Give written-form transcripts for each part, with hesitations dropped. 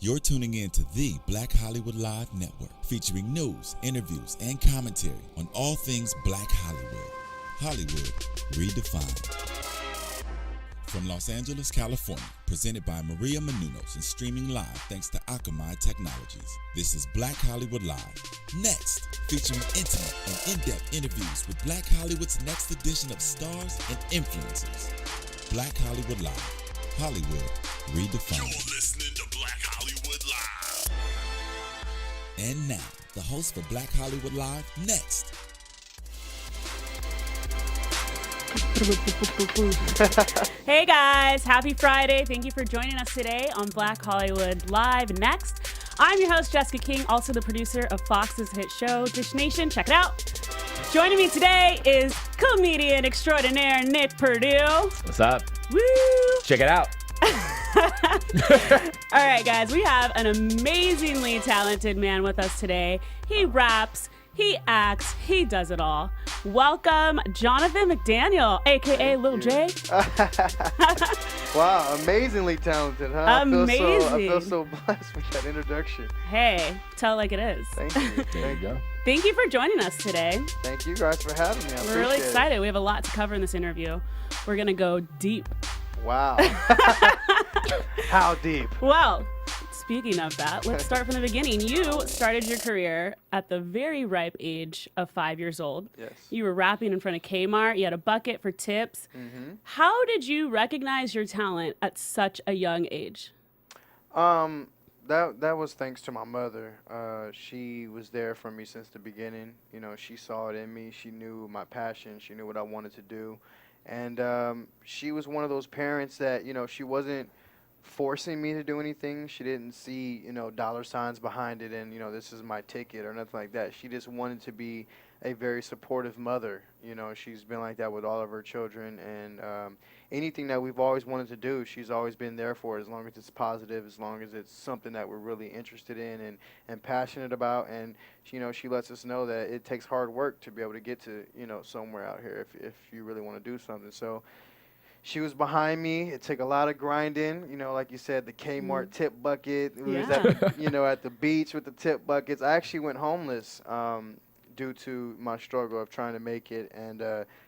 You're tuning in to the Black Hollywood Live Network, featuring news, interviews, and commentary on all things Black Hollywood. Hollywood redefined. From Los Angeles, California, presented by Maria Menounos and streaming live thanks to Akamai Technologies. This is Black Hollywood Live. Next, featuring intimate and in-depth interviews with Black Hollywood's next edition of stars and influencers. Black Hollywood Live. Hollywood redefined. You're listening to Black Hollywood Live. And now, the host for Black Hollywood Live, next. Hey guys, happy Friday. Thank you for joining us today on Black Hollywood Live. Next, I'm your host, Jessica King, also the producer of Fox's hit show, Dish Nation. Check it out. Joining me today is comedian extraordinaire Nick Purdue. What's up? Woo! Check it out. All right, guys, we have an amazingly talented man with us today. He raps, he acts, he does it all. Welcome, Jonathan McDaniel, a.k.a. Lil J. Wow, amazingly talented, huh? Amazing. I feel so blessed with that introduction. Hey, tell it like it is. Thank you. There you go. Thank you for joining us today. Thank you guys for having me. We're really excited. We have a lot to cover in this interview. We're going to go deep. Wow. How deep? Well, speaking of that, let's start from the beginning. You started your career at the very ripe age of 5 years old. Yes. You were rapping in front of Kmart. You had a bucket for tips. Mm-hmm. How did you recognize your talent at such a young age? That was thanks to my mother. She was there for me since the beginning. You know, she saw it in me. She knew my passion. She knew what I wanted to do. And she was one of those parents that, you know, she wasn't forcing me to do anything. She didn't see, you know, dollar signs behind it and, you know, this is my ticket or nothing like that. She just wanted to be a very supportive mother. You know, she's been like that with all of her children. And anything that we've always wanted to do, she's always been there for, as long as it's positive, as long as it's something that we're really interested in and passionate about. And, you know, she lets us know that it takes hard work to be able to get to, you know, somewhere out here if you really want to do something. So she was behind me. It took a lot of grinding, you know, like you said, the Kmart tip bucket. We was at the, you know, at the beach with the tip buckets. I actually went homeless due to my struggle of trying to make it, and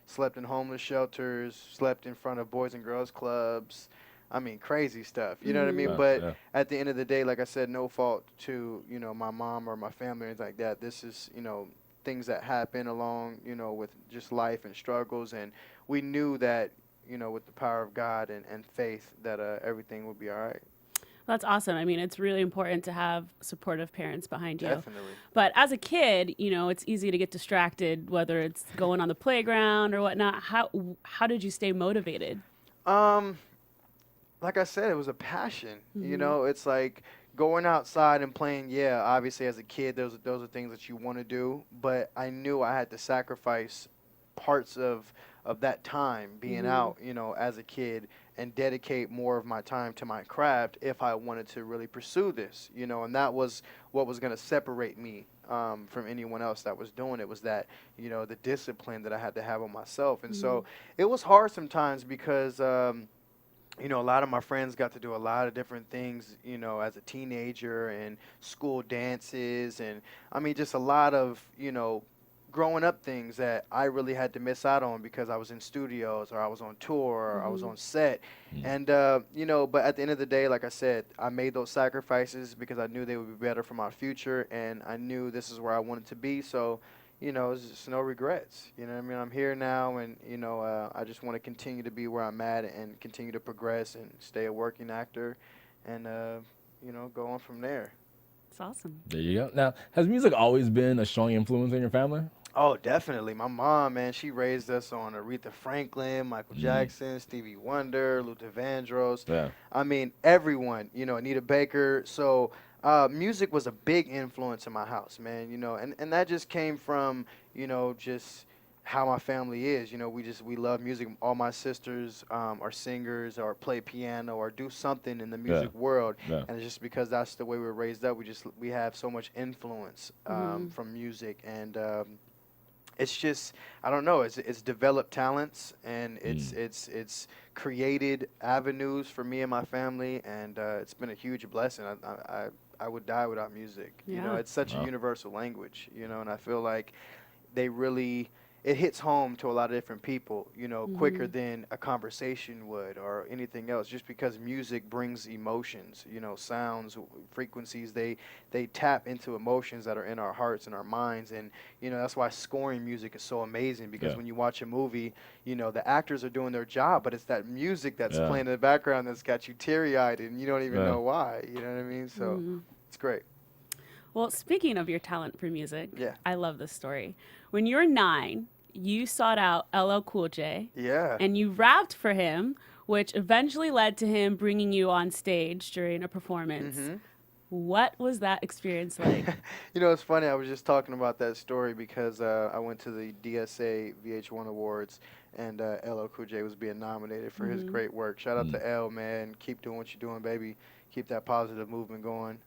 slept in homeless shelters, slept in front of boys and girls clubs. I mean, crazy stuff. You know what I mean? But at the end of the day, like I said, no fault to, you know, my mom or my family or anything like that. This is, you know, things that happen along, you know, with just life and struggles. And we knew that, you know, with the power of God and faith that everything would be all right. That's awesome. I mean, it's really important to have supportive parents behind you. Definitely. But as a kid, you know, it's easy to get distracted, whether it's going on the playground or whatnot. How did you stay motivated? Like I said, it was a passion. You know, it's like going outside and playing. Yeah, obviously as a kid, those are things that you want to do. But I knew I had to sacrifice parts of that time being out, you know, as a kid, and dedicate more of my time to my craft if I wanted to really pursue this, you know. And that was what was going to separate me from anyone else that was doing it, was that, you know, the discipline that I had to have on myself. And so it was hard sometimes because you know, a lot of my friends got to do a lot of different things, you know, as a teenager, and school dances, and I mean, just a lot of, you know, growing up things that I really had to miss out on because I was in studios or I was on tour or I was on set. And, you know, but at the end of the day, like I said, I made those sacrifices because I knew they would be better for my future, and I knew this is where I wanted to be. So, you know, it's just no regrets. You know what I mean? I'm here now, and, you know, I just want to continue to be where I'm at and continue to progress and stay a working actor and, you know, go on from there. It's awesome. There you go. Now, has music always been a strong influence in your family? Oh, definitely. My mom, man, she raised us on Aretha Franklin, Michael Jackson, Stevie Wonder, Luther Vandross. Yeah. I mean, everyone, you know, Anita Baker. So music was a big influence in my house, man, you know, and that just came from, you know, just how my family is. You know, we love music. All my sisters are singers or play piano or do something in the music world. Yeah. And it's just because that's the way we were raised up. We have so much influence from music, and it's just, I don't know, it's developed talents, and it's created avenues for me and my family, and it's been a huge blessing. I would die without music. You know, Yeah. it's such a universal language, you know, and I feel like they really, it hits home to a lot of different people, you know, quicker than a conversation would or anything else, just because music brings emotions, you know, sounds, frequencies, they tap into emotions that are in our hearts and our minds. And, you know, that's why scoring music is so amazing, because when you watch a movie, you know, the actors are doing their job, but it's that music that's playing in the background that's got you teary-eyed, and you don't even know why, you know what I mean? So it's great. Well, speaking of your talent for music, Yeah. I love this story. When you were 9, you sought out LL Cool J. Yeah. And you rapped for him, which eventually led to him bringing you on stage during a performance. What was that experience like? You know, it's funny. I was just talking about that story because I went to the DSA VH1 Awards, and LL Cool J was being nominated for his great work. Shout out to L, man. Keep doing what you're doing, baby. Keep that positive movement going.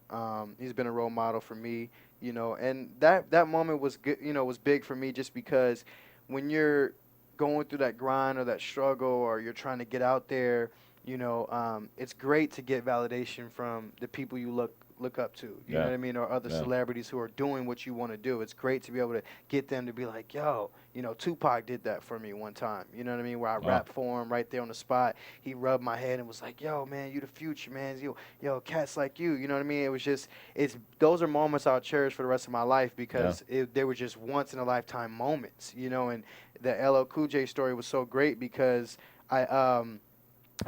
He's been a role model for me, you know, and that moment was good, you know, was big for me, just because when you're going through that grind or that struggle, or you're trying to get out there, you know, it's great to get validation from the people you look up to, you know what I mean, or other celebrities who are doing what you want to do. It's great to be able to get them to be like, yo, you know, Tupac did that for me one time, you know what I mean, where I rapped for him right there on the spot. He rubbed my head and was like, yo, man, you the future, man. Yo, cats like you know what I mean? It was just, those are moments I'll cherish for the rest of my life, because they were just once in a lifetime moments, you know. And the LL Cool J story was so great because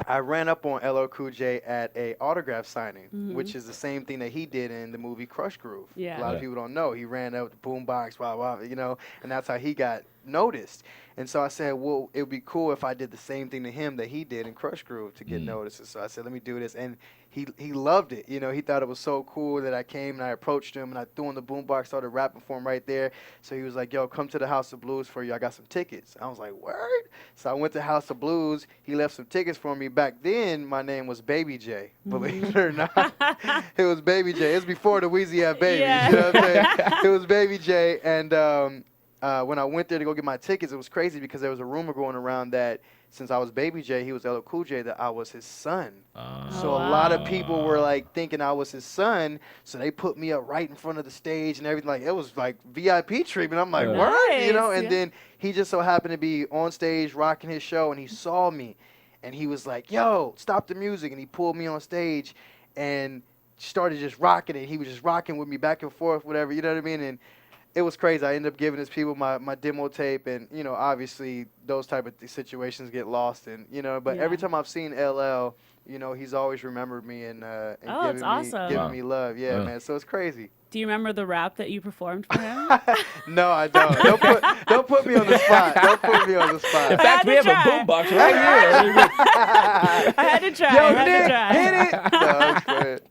I ran up on LL Cool J at a autograph signing, which is the same thing that he did in the movie Crush Groove. Yeah. A lot of people don't know. He ran up the boombox, blah, blah, you know, and that's how he got noticed. And so I said, well, it would be cool if I did the same thing to him that he did in Crush Groove to get noticed. And so I said, let me do this. And he loved it. You know, he thought it was so cool that I came and I approached him and I threw in the boombox, started rapping for him right there. So he was like, yo, come to the House of Blues for you. I got some tickets. I was like, word? So I went to House of Blues. He left some tickets for me. Back then, my name was Baby J, believe it or not. It was Baby J. It was before the Weezy F Babies. Yeah. You know what I'm saying? It was Baby J. And when I went there to go get my tickets, it was crazy because there was a rumor going around that since I was Baby J, he was LL Cool J, that I was his son. So a lot of people were like thinking I was his son, so they put me up right in front of the stage and everything. Like, it was like VIP treatment. I'm like, word, you know. And then he just so happened to be on stage rocking his show, and he saw me, and he was like, yo, stop the music, and he pulled me on stage and started just rocking it. He was just rocking with me back and forth, whatever, you know what I mean? And it was crazy. I ended up giving his people my demo tape, and, you know, obviously those type of situations get lost, and, you know, but every time I've seen LL, you know, he's always remembered me and giving me love. Yeah, man. So it's crazy. Do you remember the rap that you performed for him? No, I don't. Don't put me on the spot. Don't put me on the spot. In fact, we have a boombox right here. I had to try. Yo, I had to try. hit it. No, it's good.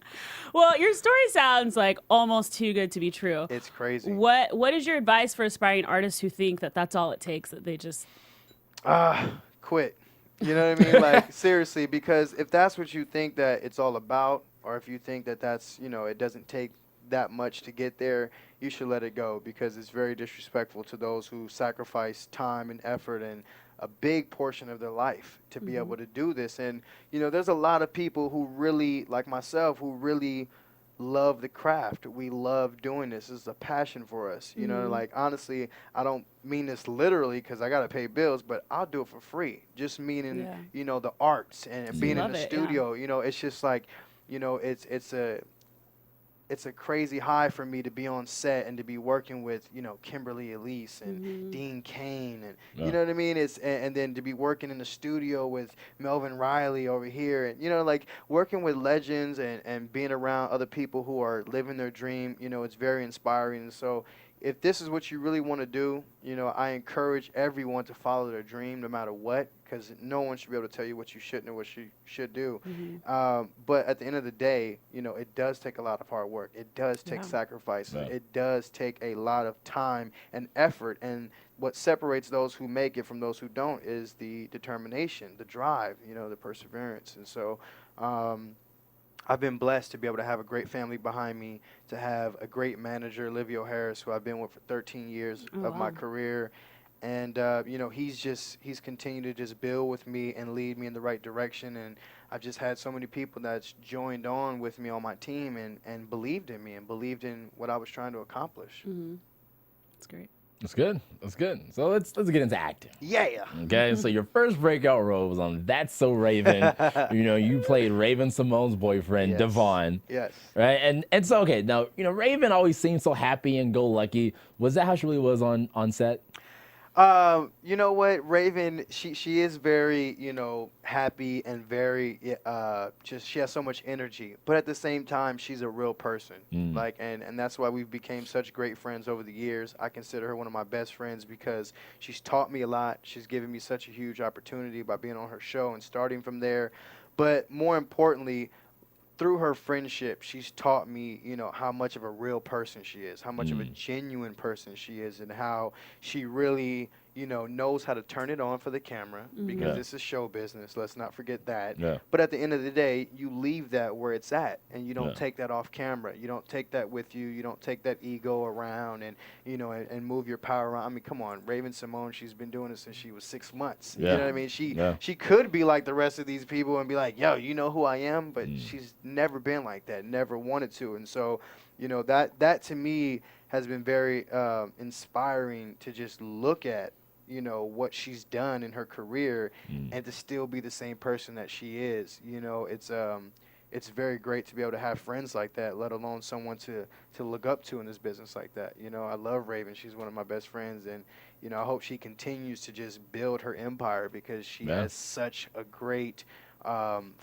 Well, your story sounds like almost too good to be true. It's crazy. What is your advice for aspiring artists who think that that's all it takes, that they just quit. You know what I mean? Like, seriously, because if that's what you think that it's all about, or if you think that that's, you know, it doesn't take that much to get there, you should let it go, because it's very disrespectful to those who sacrifice time and effort and a big portion of their life to be able to do this. And, you know, there's a lot of people who really, like myself, who really love the craft. We love doing this. This is a passion for us. You know, like, honestly, I don't mean this literally because I got to pay bills, but I'll do it for free. Just meaning, you know, the arts and being in the studio. You know, it's just like, you know, it's a crazy high for me to be on set and to be working with, you know, Kimberly Elise and Dean Cain, and you know what I mean? It's and then to be working in the studio with Melvin Riley over here, and, you know, like, working with legends and being around other people who are living their dream, you know, it's very inspiring. And so if this is what you really want to do, you know, I encourage everyone to follow their dream no matter what, because no one should be able to tell you what you shouldn't or what you should do. But at the end of the day, you know, it does take a lot of hard work. It does take sacrifice. It does take a lot of time and effort. And what separates those who make it from those who don't is the determination, the drive, you know, the perseverance. And so I've been blessed to be able to have a great family behind me, to have a great manager, Livio Harris, who I've been with for 13 years Oh, of my wow. career. And, he's continued to just build with me and lead me in the right direction. And I've just had so many people that's joined on with me on my team and believed in me and believed in what I was trying to accomplish. Mm-hmm. That's great. That's good. That's good. So let's get into acting. Yeah. Okay, so your first breakout role was on That's So Raven. You played Raven Simone's boyfriend, Yes. Devon. Yes. Right, and so okay, now Raven always seemed so happy and go lucky. Was that how she really was on set? You know what, Raven, she is very, happy and very, just she has so much energy. But at the same time, she's a real person. Like, and that's why we've became such great friends over the years. I consider her one of my best friends because she's taught me a lot. She's given me such a huge opportunity by being on her show and starting from there. But more importantly, through her friendship, she's taught me, how much of a real person she is, how much of a genuine person she is, and how she really, knows how to turn it on for the camera because Yeah. this is show business. Let's not forget that. Yeah. But at the end of the day, you leave that where it's at, and you don't Yeah. take that off camera. You don't take that with you. You don't take that ego around and, and move your power around. I mean, come on, Raven Simone, she's been doing it since she was 6 months. Yeah. You know what I mean? Yeah. She could be like the rest of these people and be like, yo, you know who I am? But she's never been like that, never wanted to. And so, that to me has been very inspiring to just look at, what she's done in her career and to still be the same person that she is. It's very great to be able to have friends like that, let alone someone to look up to in this business like that. I love Raven. She's one of my best friends, and I hope she continues to just build her empire because she Yeah. has such a great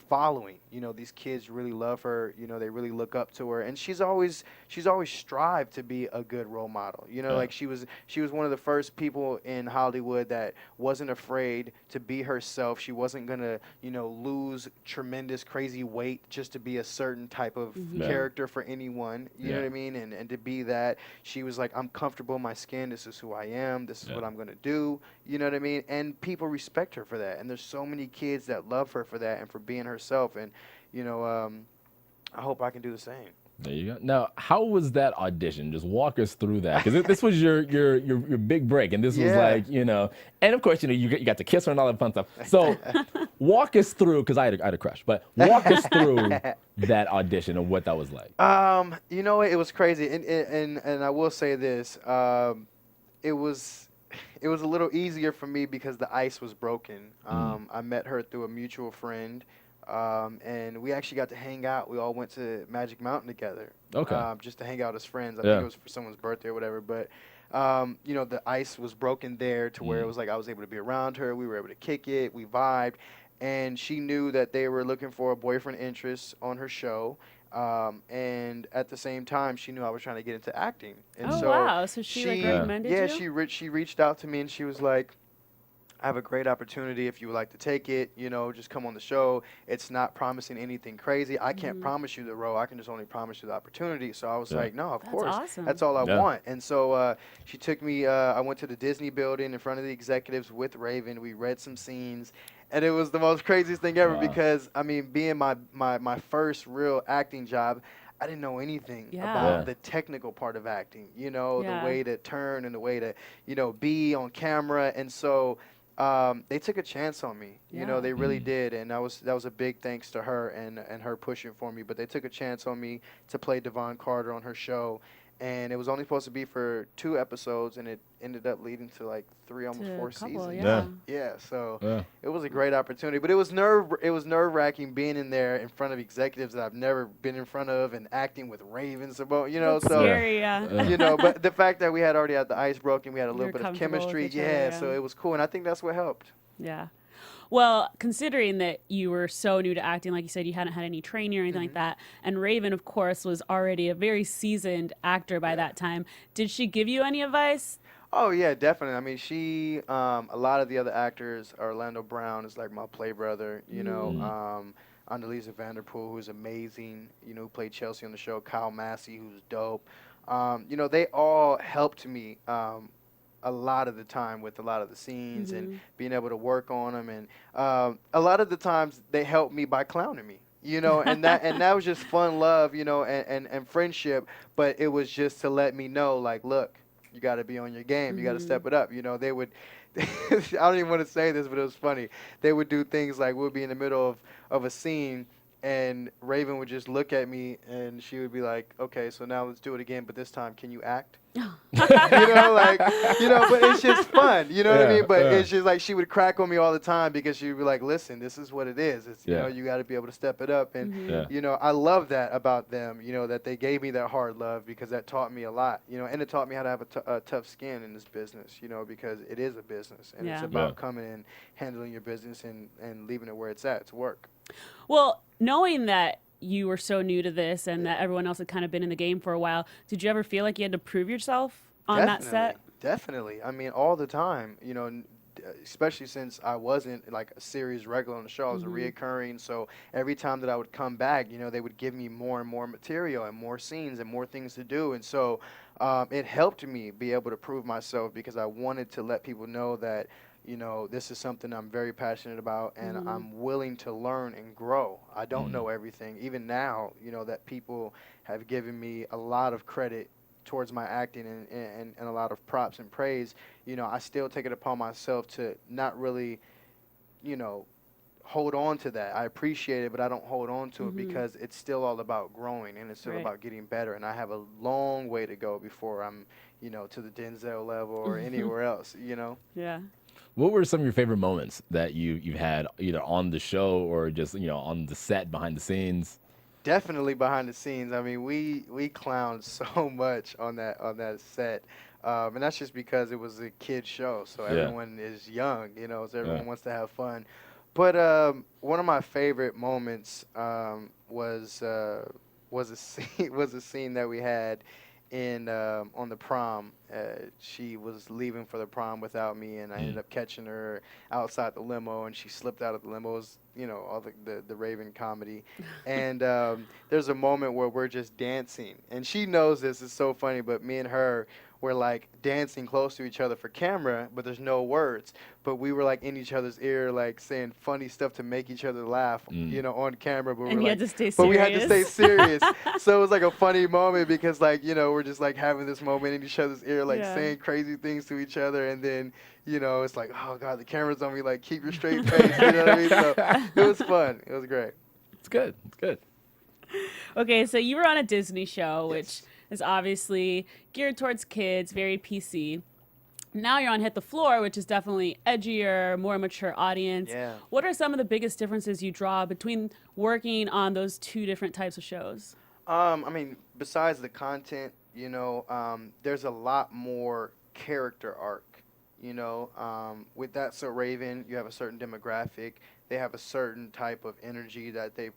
following. These kids really love her. They really look up to her, and she's always strived to be a good role model. Like she was one of the first people in Hollywood that wasn't afraid to be herself. She wasn't gonna lose tremendous crazy weight just to be a certain type of character for anyone. You know what I mean? And to be that, she was like, I'm comfortable in my skin. This is who I am. This is what I'm gonna do. You know what I mean? And people respect her for that. And there's so many kids that love her for that and for being herself. And I hope I can do the same. There you go. Now, how was that audition? Just walk us through that, because this was your big break, and this was like, and of course, you got to kiss her and all that fun stuff. So, walk us through, because I had a crush, but walk us through that audition and what that was like. It was crazy, and I will say this, it was a little easier for me because the ice was broken. I met her through a mutual friend. And we actually got to hang out. We all went to Magic Mountain together. Okay. Just to hang out as friends. I think it was for someone's birthday or whatever. But, the ice was broken there to where it was like I was able to be around her. We were able to kick it. We vibed. And she knew that they were looking for a boyfriend interest on her show. And at the same time, she knew I was trying to get into acting. And Oh, wow. So she like, recommended you? Yeah, she reached out to me and she was like, I have a great opportunity if you would like to take it, just come on the show. It's not promising anything crazy. I can't promise you the role. I can just only promise you the opportunity. So I was like, no, of course. Awesome. That's all I want. And so she took me, I went to the Disney building in front of the executives with Raven. We read some scenes. And it was the most craziest thing ever because, being my first real acting job, I didn't know anything about the technical part of acting, the way to turn and the way to, be on camera. And so they took a chance on me. They really did, and that was a big thanks to her and her pushing for me. But they took a chance on me to play Devon Carter on her show, and it was only supposed to be for 2 episodes, and it ended up leading to like 3, almost 4 seasons. So it was a great opportunity, but it was nerve-wracking being in there in front of executives that I've never been in front of and acting with Ravens about, That's so scary, but the fact that we had already had the ice broken, we had a little You're bit of comfortable with chemistry, each other, so it was cool, and I think that's what helped. Yeah. Well, considering that you were so new to acting, like you said, you hadn't had any training or anything like that, and Raven, of course, was already a very seasoned actor by that time. Did she give you any advice? Oh, yeah, definitely. She, a lot of the other actors, Orlando Brown is like my play brother, Annalisa Vanderpool, who's amazing, who played Chelsea on the show, Kyle Massey, who's dope. They all helped me a lot of the time with a lot of the scenes and being able to work on them. And a lot of the times they helped me by clowning me. and that was just fun love, and friendship. But it was just to let me know, like, look, you got to be on your game. You got to step it up. They would. I don't even want to say this, but it was funny. They would do things like we'll be in the middle of a scene, and Raven would just look at me, and she would be like, "Okay, so now let's do it again, but this time, can you act?" But it's just fun, you know what I mean? But it's just like she would crack on me all the time because she would be like, listen, this is what it is. It's, you got to be able to step it up. And, I love that about them, that they gave me that hard love because that taught me a lot, and it taught me how to have a tough skin in this business, because it is a business and it's about coming in, handling your business and leaving it where it's at. It's work. Well, knowing that you were so new to this and that everyone else had kind of been in the game for a while, did you ever feel like you had to prove yourself on that set? Definitely. I mean, all the time, especially since I wasn't like a series regular on the show. I was a reoccurring. So every time that I would come back, they would give me more and more material and more scenes and more things to do. And so it helped me be able to prove myself because I wanted to let people know that, this is something I'm very passionate about and I'm willing to learn and grow. I don't know everything. Even now, that people have given me a lot of credit towards my acting and a lot of props and praise, I still take it upon myself to not really, hold on to that. I appreciate it, but I don't hold on to it because it's still all about growing and it's still about getting better. And I have a long way to go before I'm, to the Denzel level or anywhere else, Yeah. What were some of your favorite moments that you've had either on the show or just, on the set behind the scenes? Definitely behind the scenes. I mean, we clowned so much on that set, and that's just because it was a kid show, so everyone is young, so everyone wants to have fun. But one of my favorite moments was a scene that we had in on the prom. She was leaving for the prom without me, and I ended up catching her outside the limo, and she slipped out of the limo. It was, all the Raven comedy. And there's a moment where we're just dancing, and she knows this is so funny, but me and her were like dancing close to each other for camera, but there's no words. But we were like in each other's ear, like saying funny stuff to make each other laugh, on camera. But And we're you like, had to stay but we had to serious. stay serious. So it was like a funny moment because like, we're just like having this moment in each other's ear, like saying crazy things to each other. And then, it's like, oh God, the camera's on me, like keep your straight face. You know what I mean? So it was fun. It was great. It's good. It's good. Okay, so you were on a Disney show, which is obviously geared towards kids, very PC. Now you're on Hit the Floor, which is definitely edgier, more mature audience. Yeah. What are some of the biggest differences you draw between working on those two different types of shows? I mean, besides the content, there's a lot more character arc. With That's So Raven, you have a certain demographic. They have a certain type of energy that they,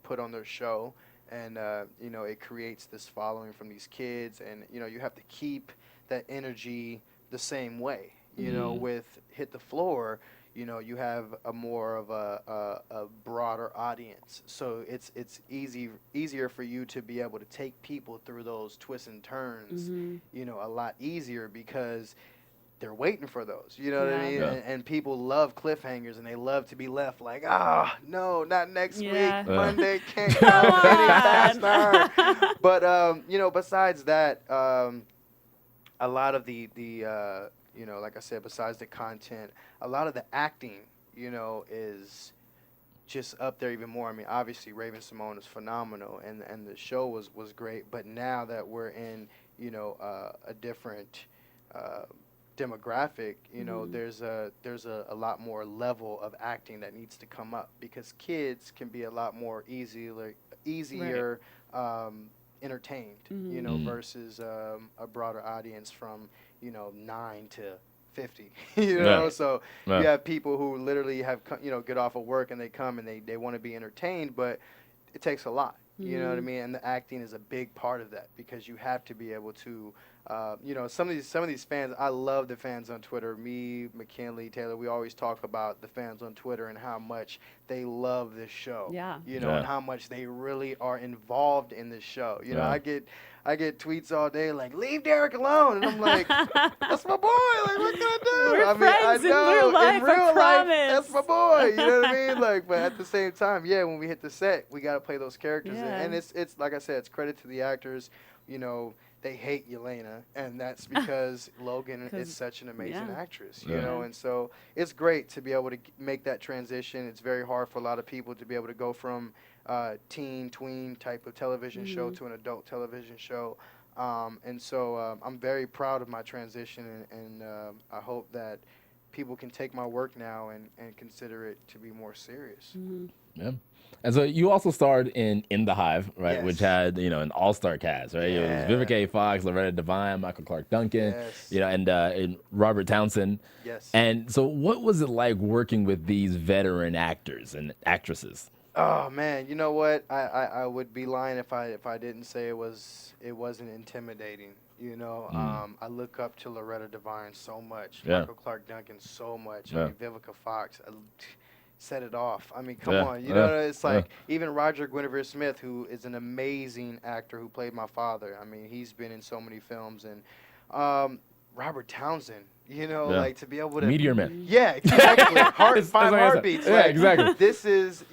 put on their show. And, it creates this following from these kids. And, you have to keep that energy the same way. With Hit the Floor, you have a more of a broader audience. So it's easier for you to be able to take people through those twists and turns, a lot easier because they're waiting for those, you know what I mean? Yeah. And people love cliffhangers and they love to be left like, no, not next week. Monday can't come any faster. But, besides that, a lot of the like I said, besides the content, a lot of the acting, is just up there even more. I mean, obviously Raven Simone is phenomenal and the show was great, but now that we're in, a different demographic, there's a lot more level of acting that needs to come up because kids can be a lot more easier entertained, versus a broader audience from 9 to 50, so you have people who literally have get off of work and they come and they want to be entertained, but it takes a lot. You know what I mean? And the acting is a big part of that because you have to be able to, some of these fans. I love the fans on Twitter. Me, McKinley, Taylor. We always talk about the fans on Twitter and how much they love this show. Yeah. You know, and how much they really are involved in this show. You know, Yeah. I get tweets all day like, leave Derek alone. And I'm like, that's my boy. Like, what can I do? We're I mean, friends I know in real life, I promise. that's my boy. You know what I mean? Like, but at the same time, yeah, when we hit the set, we got to play those characters. Yeah. And it's like I said, it's credit to the actors. You know, they hate Yelena, and that's because Logan is such an amazing actress, you know, and so it's great to be able to make that transition. It's very hard for a lot of people to be able to go from teen, tween type of television show to an adult television show, and so I'm very proud of my transition, and I hope that people can take my work now and consider it to be more serious. Yeah. And so you also starred in The Hive, right? Yes. Which had, an all-star cast, right? It was Vivica A. Fox, Loretta Devine, Michael Clark Duncan, and Robert Townsend. Yes. And so what was it like working with these veteran actors and actresses? Oh man, you know what? I would be lying if I didn't say it wasn't intimidating. You know, I look up to Loretta Devine so much, Michael Clark Duncan so much. I mean, Vivica Fox. Set it off. I mean, come on. You know, it's like even Roger Guinevere Smith, who is an amazing actor who played my father. I mean, he's been in so many films. And Robert Townsend, you know, like to be able to. Meteor Man. Yeah, exactly. Five heartbeats. Yeah, exactly. This is,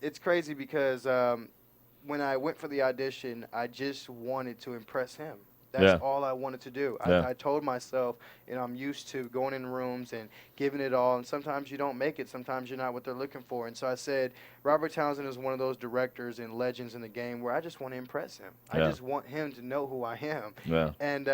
it's crazy because when I went for the audition, I just wanted to impress him. That's all I wanted to do. I told myself, I'm used to going in rooms and giving it all, and sometimes you don't make it. Sometimes you're not what they're looking for. And so I said, Robert Townsend is one of those directors and legends in the game where I just want to impress him. I just want him to know who I am. Yeah. And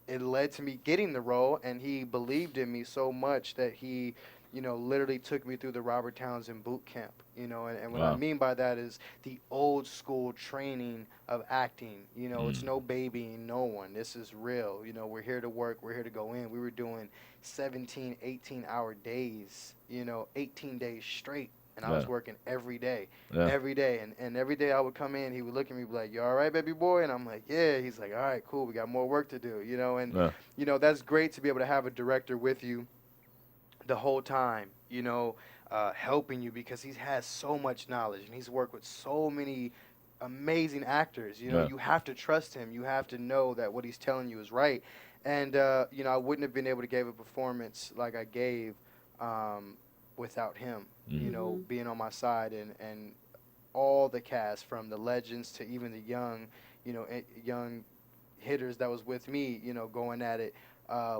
it led to me getting the role, and he believed in me so much that he literally took me through the Robert Townsend boot camp, and what I mean by that is the old school training of acting. It's no babying no one. This is real. We're here to work. We're here to go in. We were doing 17, 18-hour days, 18 days straight, and I was working every day, every day. And every day I would come in, he would look at me and be like, you all right, baby boy? And I'm like, yeah. He's like, all right, cool. We got more work to do, and, that's great to be able to have a director with you the whole time, helping you because he has so much knowledge and he's worked with so many amazing actors. You have to trust him. You have to know that what he's telling you is right. And, I wouldn't have been able to give a performance like I gave without him, being on my side and all the cast from the legends to even the young hitters that was with me, going at it.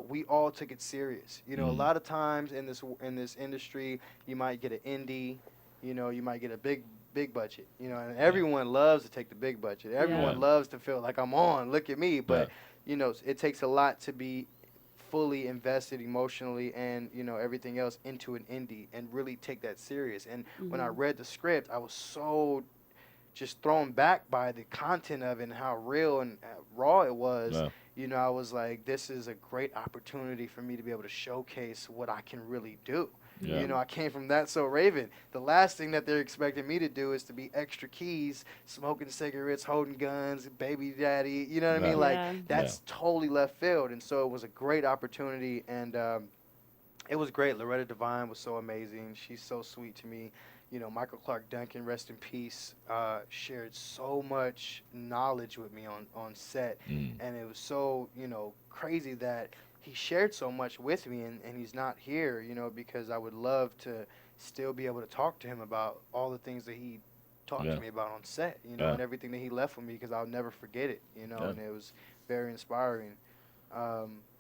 We all took it serious. A lot of times in this industry, you might get an indie, you might get a big budget, and everyone loves to take the big budget. Everyone loves to feel like I'm on. Look at me, but it takes a lot to be fully invested emotionally and everything else into an indie and really take that serious. And when I read the script, I was so just thrown back by the content of it and how real and raw it was. I was like, this is a great opportunity for me to be able to showcase what I can really do. I came from That's So Raven. The last thing that they're expecting me to do is to be extra keys, smoking cigarettes, holding guns, baby daddy. You know what I mean? Like, that's totally left field. And so it was a great opportunity, and it was great. Loretta Devine was so amazing. She's so sweet to me. Michael Clark Duncan, rest in peace, shared so much knowledge with me on set. And it was so, crazy that he shared so much with me and he's not here, because I would love to still be able to talk to him about all the things that he talked to me about on set, and everything that he left with me because I'll never forget it, and it was very inspiring.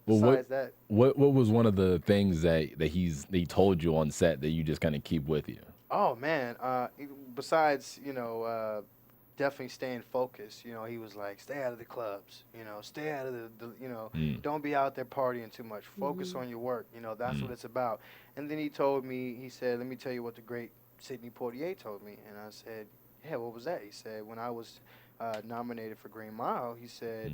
Besides that. What was one of the things that he told you on set that you just kind of keep with you? Oh man, besides definitely staying focused. He was like, stay out of the clubs. Stay out of the don't be out there partying too much. Focus on your work. That's what it's about. And then he told me, he said, let me tell you what the great Sidney Poitier told me. And I said, yeah, what was that? He said, when I was nominated for Green Mile, he said,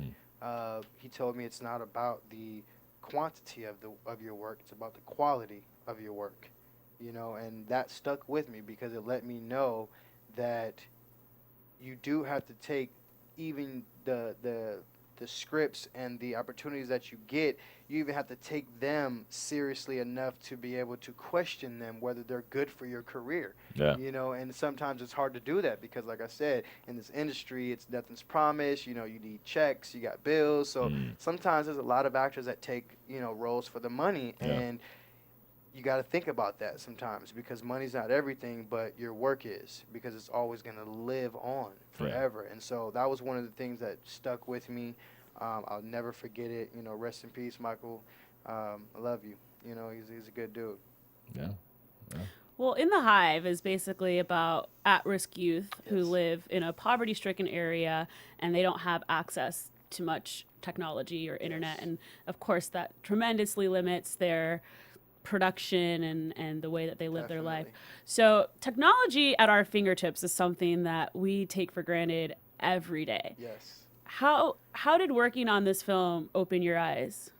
he told me it's not about the quantity of your work, it's about the quality of your work. And that stuck with me because it let me know that you do have to take even the the scripts and the opportunities that you get, you even have to take them seriously enough to be able to question them whether they're good for your career. Yeah. You know, and sometimes it's hard to do that because, like I said, in this industry, it's nothing's promised. You know, you need checks, you got bills. So sometimes there's a lot of actors that take, you know, roles for the money. Yeah. And you got to think about that sometimes because money's not everything, but your work is, because it's always going to live on forever. And so that was one of the things that stuck with me. I'll never forget it. You know, rest in peace, Michael. I love you. You know, he's a good dude. Yeah. Well, In the Hive is basically about at-risk youth who Yes. live in a poverty-stricken area and they don't have access to much technology or internet. Yes. And of course, that tremendously limits their production and the way that they live their life. Definitely. So technology at our fingertips is something that we take for granted every day. Yes. How did working on this film open your eyes?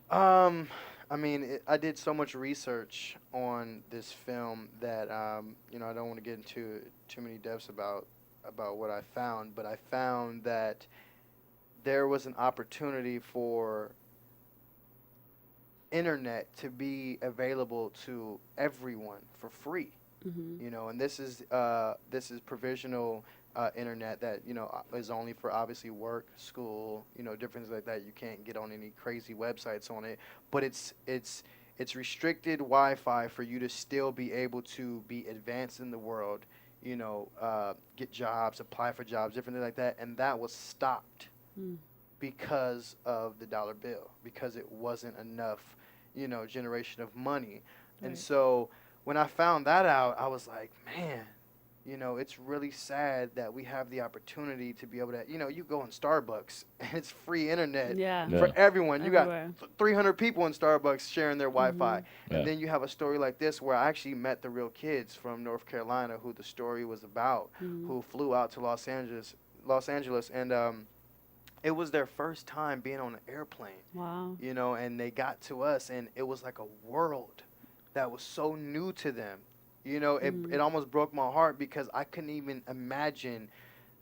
I mean, I did so much research on this film that you know, I don't want to get into too many depths about what I found, but I found that there was an opportunity for internet to be available to everyone for free. You know, and this is provisional internet that, you know, is only for obviously work, school, you know, different things like that. You can't get on any crazy websites on it, but it's restricted Wi-Fi for you to still be able to be advanced in the world, you know, get jobs, apply for jobs, different things like that, and that was stopped because of the dollar bill, because it wasn't enough, you know, generation of money. And Right. so when I found that out, I was like, man, you know, it's really sad that we have the opportunity to be able to, you know, you go in Starbucks and it's free internet Yeah. Yeah. for everyone. You Everywhere. got 300 people in Starbucks sharing their Wi-Fi. Yeah. And then you have a story like this where I actually met the real kids from North Carolina who the story was about, who flew out to Los Angeles, and it was their first time being on an airplane. Wow. You know, and they got to us, and it was like a world that was so new to them. You know, it almost broke my heart because I couldn't even imagine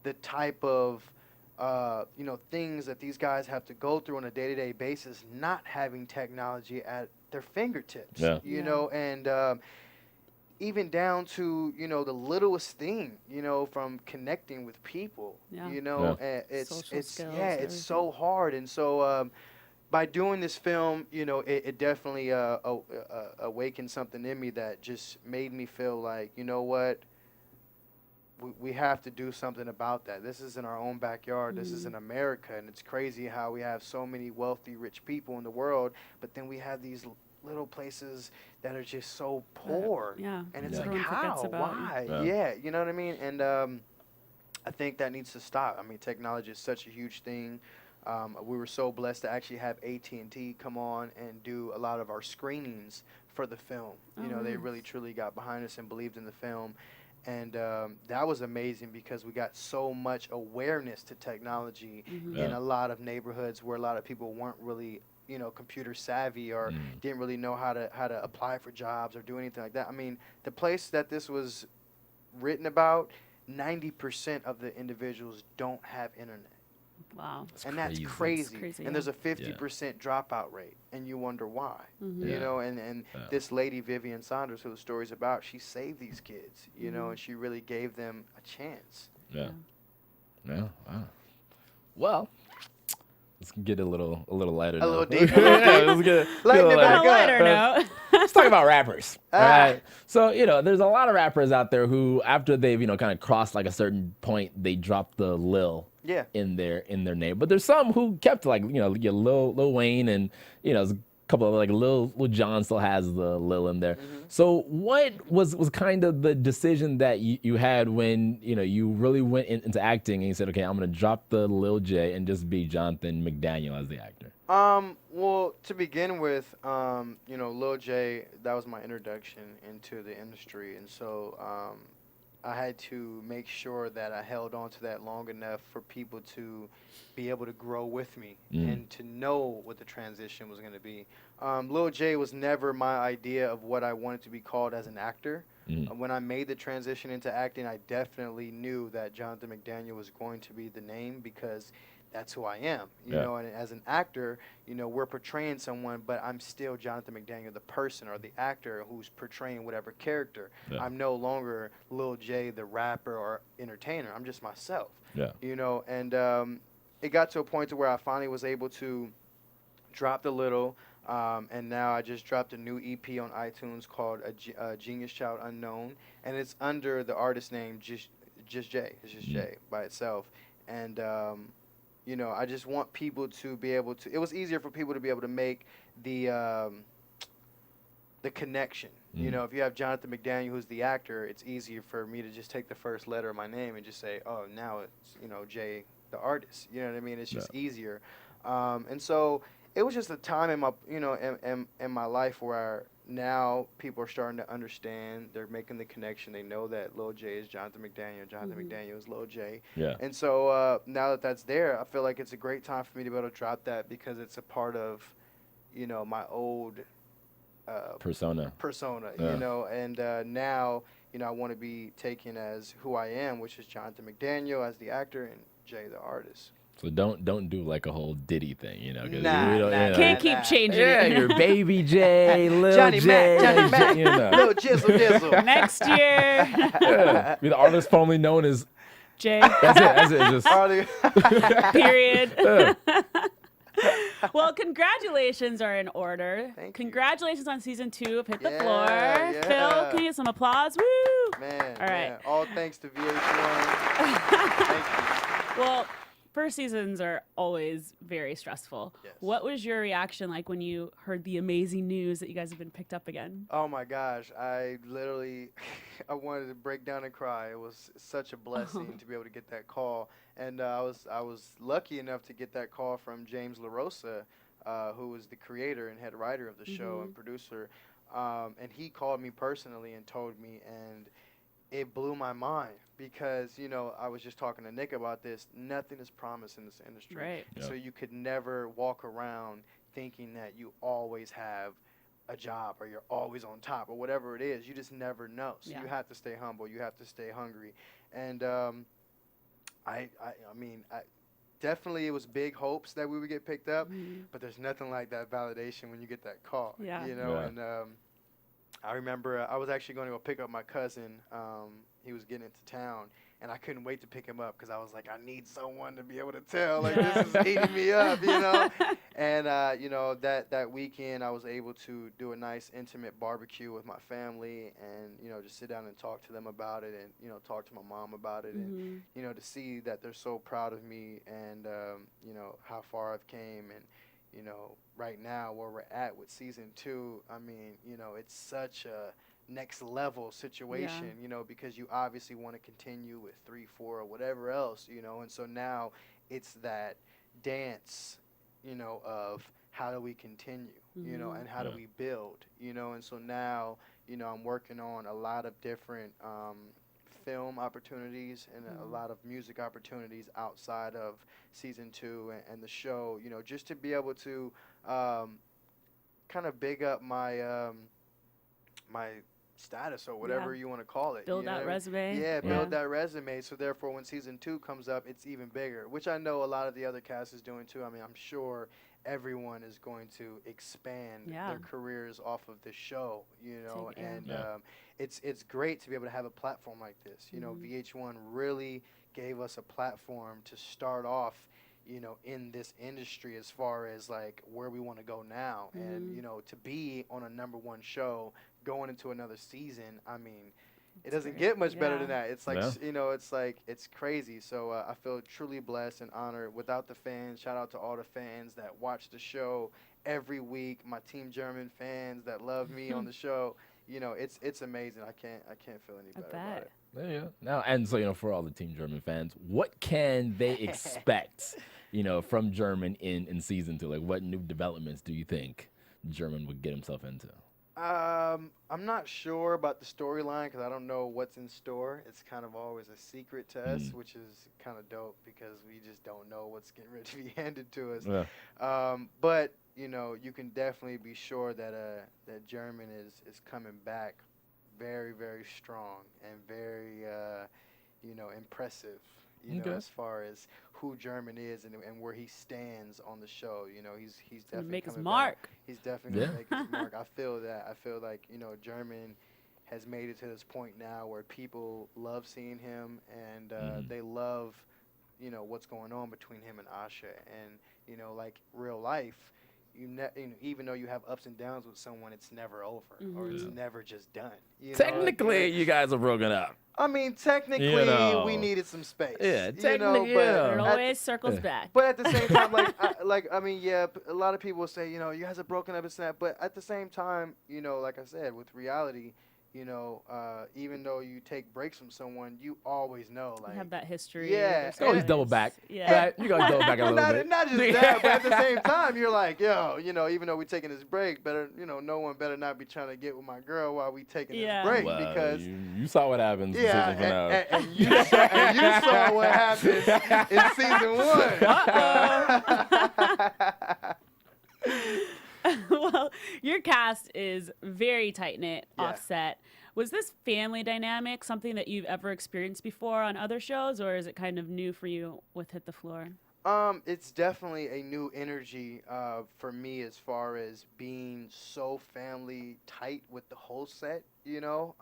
the type of, you know, things that these guys have to go through on a day-to-day basis, not having technology at their fingertips. Yeah. You Yeah. know, and even down to, you know, the littlest thing, you know, from connecting with people. Yeah. You know, Yeah. and it's Social skills, yeah, it's everything. so hard, and so. By doing this film, you know, it definitely awakened something in me that just made me feel like, you know what, we have to do something about that. This is in our own backyard. This is in America, and it's crazy how we have so many wealthy, rich people in the world, but then we have these little places that are just so poor. Yeah. And it's Yeah. like, Everyone forgets how? about. Why? Yeah. Yeah, you know what I mean? And I think that needs to stop. I mean, technology is such a huge thing. We were so blessed to actually have AT&T come on and do a lot of our screenings for the film. You know, they really truly got behind us and believed in the film. And that was amazing because we got so much awareness to technology in Yeah. a lot of neighborhoods where a lot of people weren't really, you know, computer savvy or didn't really know how to apply for jobs or do anything like that. I mean, the place that this was written about, 90% of the individuals don't have internet. Wow. And that's crazy. crazy. That's crazy, And yeah. there's a 50% dropout rate, and you wonder why. Mm-hmm. You Yeah. know, and Yeah. this lady, Vivian Saunders, who the story's about, she saved these kids, you know, and she really gave them a chance. Yeah. Yeah. Wow. Well, let's get a little lighter. A now. little deeper. Yeah, let's get Lighten a it little back On a up. lighter note. Let's talk about rappers. All Ah. right. So, you know, there's a lot of rappers out there who, after they've, you know, kind of crossed like a certain point, they drop the Lil Yeah. in their name. But there's some who kept, like, you know, your Lil Wayne, and, you know, there's a couple of, like, Lil Jon still has the Lil in there. So what was kind of the decision that you had when, you know, you really went into acting and you said, okay, I'm going to drop the Lil J and just be Jonathan McDaniel as the actor? Well, to begin with, you know, Lil J, that was my introduction into the industry, and so I had to make sure that I held on to that long enough for people to be able to grow with me and to know what the transition was going to be. Lil J was never my idea of what I wanted to be called as an actor. When I made the transition into acting, I definitely knew that Jonathan McDaniel was going to be the name because that's who I am, you Yeah. know. And as an actor, you know, we're portraying someone, but I'm still Jonathan McDaniel, the person or the actor who's portraying whatever character. Yeah. I'm no longer Lil J, the rapper or entertainer. I'm just myself, Yeah. you know. And it got to a point to where I finally was able to drop the little. And now I just dropped a new EP on iTunes called Genius Child Unknown, and it's under the artist name just Jay. It's just Jay by itself. And you know, I just want people to be able to. It was easier for people to be able to make the connection. You know, if you have Jonathan McDaniel, who's the actor, it's easier for me to just take the first letter of my name and just say, oh, now it's, you know, Jay, the artist. You know what I mean? It's just easier. And so it was just a time in my, you know, in my life where now people are starting to understand. They're making the connection. They know that Lil J is Jonathan McDaniel. Jonathan McDaniel is Lil J. Yeah. And so now that that's there, I feel like it's a great time for me to be able to drop that because it's a part of, you know, my old Persona. you know. And now, you know, I want to be taken as who I am, which is Jonathan McDaniel as the actor and Jay the artist. So don't do like a whole Diddy thing, you know. 'Cause Nah, we don't, nah, you know, Can't keep changing Yeah, it. your baby J, Lil Johnny J, Mac, Johnny Mac, you know. Lil Jizzle Dizzle. Next year, Yeah. Be the artist formerly known as. Jay. That's it. Just Harley- Period. yeah. Well, congratulations are in order. Thank you. Congratulations on season 2 of Hit the Yeah, Floor. yeah. Phil, can you get some applause? Woo! Man, All right. man, all thanks to VH1. Thank you. Well, first seasons are always very stressful. Yes. What was your reaction like when you heard the amazing news that you guys have been picked up again? Oh my gosh, I literally, I wanted to break down and cry. It was such a blessing to be able to get that call, and I was lucky enough to get that call from James LaRosa, who was the creator and head writer of the show and producer, and he called me personally and told me, and it blew my mind because, you know, I was just talking to Nick about this. Nothing is promised in this industry. Right. Yeah. So you could never walk around thinking that you always have a job or you're always on top or whatever it is. You just never know. So Yeah. you have to stay humble. You have to stay hungry. And I mean, definitely it was big hopes that we would get picked up, but there's nothing like that validation when you get that call. Yeah. You know, Yeah. and I remember I was actually going to go pick up my cousin. He was getting into town, and I couldn't wait to pick him up because I was like, I need someone to be able to tell. Like, this is eating me up, you know? And, you know, that weekend I was able to do a nice intimate barbecue with my family and, you know, just sit down and talk to them about it and, you know, talk to my mom about it and, you know, to see that they're so proud of me and, you know, how far I've came and, you know, right now where we're at with season 2, I mean, you know, it's such a next level situation, you know, because you obviously want to continue with 3, 4 or whatever else, you know, and so now it's that dance, you know, of how do we continue, you know, and how do we build, you know, and so now, you know, I'm working on a lot of different film opportunities and a lot of music opportunities outside of season 2 and the show, you know, just to be able to kind of big up my my status or whatever you want to call it. Build you know that what I mean? resume. Yeah, build that resume. So therefore, when season 2 comes up, it's even bigger, which I know a lot of the other cast is doing too. I mean, I'm sure everyone is going to expand their careers off of this show, you know, and it's great to be able to have a platform like this. You know, VH1 really gave us a platform to start off, you know, in this industry as far as like where we want to go now, and you know, to be on a #1 show going into another season. I mean, it doesn't get much better than that. It's like you know, it's like it's crazy. So I feel truly blessed and honored. Without the fans, shout out to all the fans that watch the show every week. My Team German fans that love me on the show. You know, it's amazing. I can't feel any better about it. Yeah. Now, and so, you know, for all the Team German fans, what can they expect, you know, from German in season 2? Like, what new developments do you think German would get himself into? I'm not sure about the storyline because I don't know what's in store. It's kind of always a secret to us, which is kind of dope because we just don't know what's getting ready to be handed to us. Yeah. But you know, you can definitely be sure that that German is coming back very, very strong and very you know, impressive. you know, Okay. as far as who German is and where he stands on the show. You know, he's Gonna definitely make his coming mark. back. He's definitely gonna Yeah. make his mark. I feel that. I feel like, you know, German has made it to this point now where people love seeing him, and they love, you know, what's going on between him and Asha. And, you know, like real life, you know, even though you have ups and downs with someone, it's never over, or it's never just done. You know, like, Technically, you guys are broken up. I mean, technically, You know. we needed some space. Yeah, you know, technically, but yeah. It At always circles back. but at the same time, I mean, yeah, a lot of people say, you know, you guys are broken up and snap. But at the same time, you know, like I said, with reality, you know, even though you take breaks from someone, you always know, You like, have that history. Yeah, there's You always always- double back. Yeah. Right? You gotta double back a little not, bit. not just that, but at the same time, you're like, yo, you know, even though we're taking this break, better, you know, no one better not be trying to get with my girl while we taking Yeah. this break Well, because. you saw what happens in Yeah, season finale. and you saw what happened in season 1. Well, your cast is very tight knit, Yeah. offset. Was this family dynamic something that you've ever experienced before on other shows, or is it kind of new for you with Hit the Floor? It's definitely a new energy for me as far as being so family tight with the whole set, you know.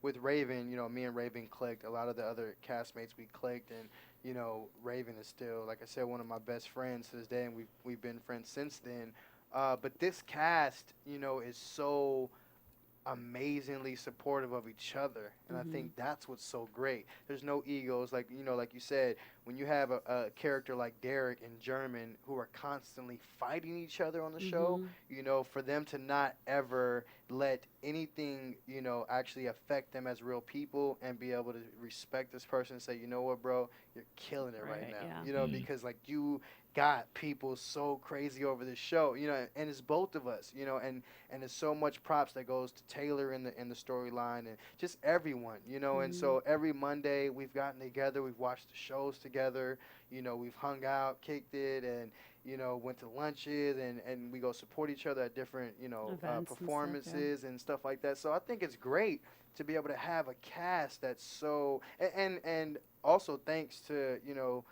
With Raven, you know, me and Raven clicked. A lot of the other castmates we clicked, and, you know, Raven is still, like I said, one of my best friends to this day, and we've been friends since then. But this cast, you know, is so amazingly supportive of each other, and I think that's what's so great. There's no egos, like, you know, like you said, when you have a character like Derek and German who are constantly fighting each other on the show, you know, for them to not ever let anything, you know, actually affect them as real people and be able to respect this person and say, you know what, bro, you're killing it right Right, now, yeah. you know, because like you got people so crazy over this show, you know, and it's both of us, you know, and there's so much props that goes to Taylor in the storyline and just everyone, you know, and so every Monday we've gotten together, we've watched the shows together, you know, we've hung out, kicked it, and, you know, went to lunches, and we go support each other at different, you know, Events and stuff, yeah. performances and stuff like that. So I think it's great to be able to have a cast that's so, and also thanks to, you know,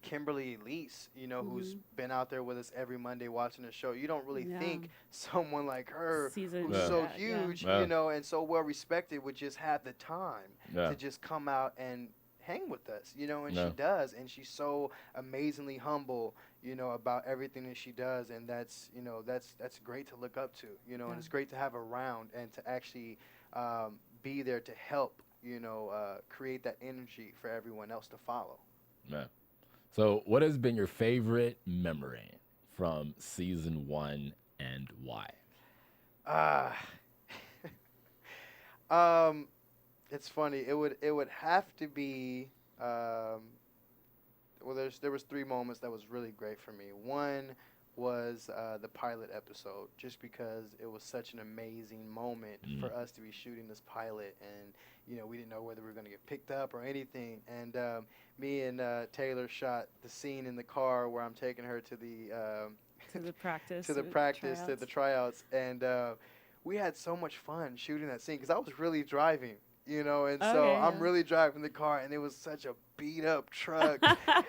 Kimberly Elise, you know, who's been out there with us every Monday watching the show. You don't really Yeah. think someone like her, Season who's Yeah. so that, yeah. huge, Yeah. you know, and so well respected, would just have the time Yeah. to just come out and hang with us, you know, and Yeah. she does, and she's so amazingly humble, you know, about everything that she does, and that's, you know, that's great to look up to, you know, and it's great to have around and to actually be there to help, you know, create that energy for everyone else to follow. Yeah. So, what has been your favorite memory from season 1 and why? It's funny. It would have to be. Well, there was 3 moments that was really great for me. One was the pilot episode, just because it was such an amazing moment for us to be shooting this pilot, and, you know, we didn't know whether we were going to get picked up or anything. And me and Taylor shot the scene in the car where I'm taking her to the To the practice. to the practice, to the tryouts, and we had so much fun shooting that scene because I was really driving, you know, and so Okay, I'm yeah. really driving the car, and it was such a beat up truck,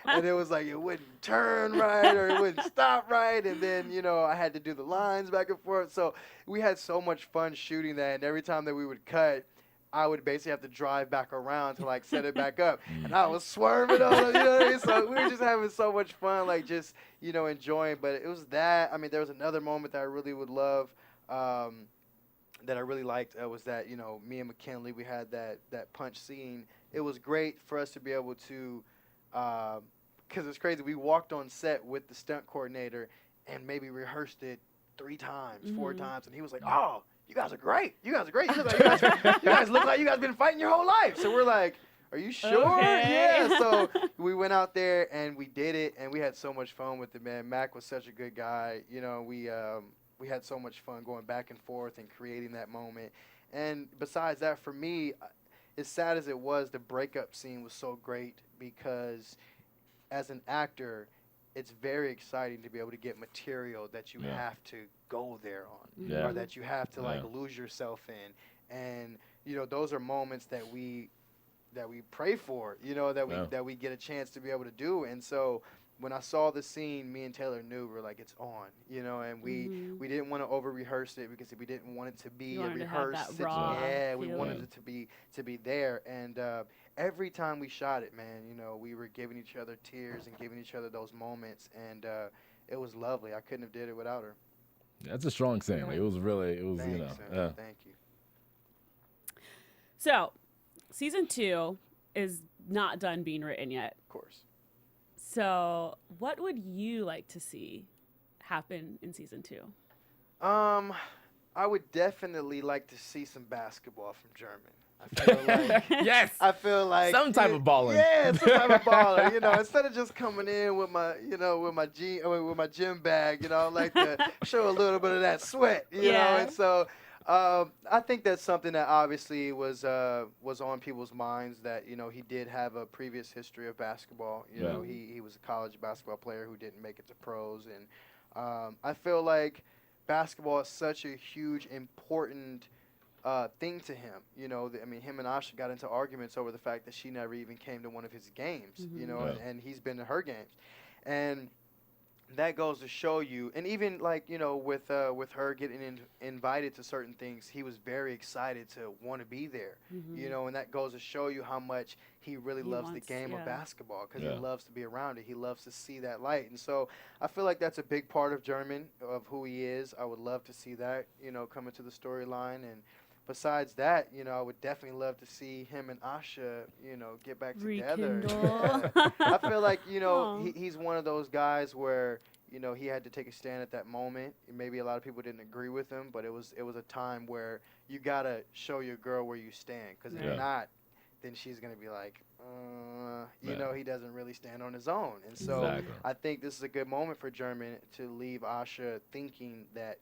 and it was like it wouldn't turn right or it wouldn't stop right, and then, you know, I had to do the lines back and forth, so we had so much fun shooting that, and every time that we would cut, I would basically have to drive back around to like set it back up, and I was swerving on it, you know what I mean? So we were just having so much fun, like just, you know, enjoying. But it was that. I mean, there was another moment that I really would love, that I really liked, was that, you know, me and McKinley, we had that punch scene. It was great for us to be able to, because it's crazy. We walked on set with the stunt coordinator and maybe rehearsed it 3 times, 4 times, and he was like, "Oh, you guys are great. You guys are great. You guys look like you guys been fighting your whole life." So we're like, "Are you sure?" Okay. Yeah. So we went out there and we did it, and we had so much fun with it, man. Mac was such a good guy. You know, we had so much fun going back and forth and creating that moment. And besides that, for me, as sad as it was, the breakup scene was so great because as an actor, it's very exciting to be able to get material that you have to go there on, Yeah. or that you have to like Yeah. lose yourself in. And, you know, those are moments that pray for, that we get a chance to be able to do. And so when I saw the scene, me and Taylor knew we're like, it's on, and we didn't want to over rehearse it because we didn't want it to be a rehearsed. We wanted it to be there. And every time we shot it, man, we were giving each other tears and giving each other those moments, and it was lovely. I couldn't have did it without her. That's a strong saying. Like, it was Thanks, Thank you. So, season 2 is not done being written yet. Of course. So, what would you like to see happen in season 2? I would definitely like to see some basketball from German. I feel like yes. I feel like some type of balling. Yeah, some type of baller. Instead of just coming in with my, with my gym bag. I like to show a little bit of that sweat. You know, and so. I think that's something that obviously was on people's minds, that he did have a previous history of basketball. He was a college basketball player who didn't make it to pros, and I feel like basketball is such a huge, important thing to him. Him and Asha got into arguments over the fact that she never even came to one of his games. And he's been to her games, and that goes to show you. And even with her getting invited to certain things, he was very excited to want to be there. And that goes to show you how much he really loves the game of basketball, because he loves to be around it. He loves to see that light. And so I feel like that's a big part of German, of who he is. I would love to see that come into the storyline. And besides that, I would definitely love to see him and Asha, get back together. I feel like, he's one of those guys where, he had to take a stand at that moment. Maybe a lot of people didn't agree with him, but it was a time where you got to show your girl where you stand, because if not, then she's going to be like, he doesn't really stand on his own. And so I think this is a good moment for German to leave Asha thinking that,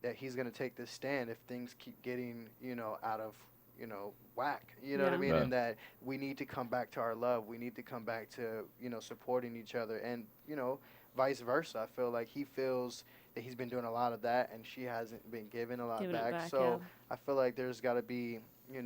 that he's going to take this stand if things keep getting, out of, whack. You know what I mean? And that we need to come back to our love. We need to come back to, supporting each other. And, vice versa. I feel like he feels that he's been doing a lot of that, and she hasn't been giving a lot back. So I feel like there's got to be, a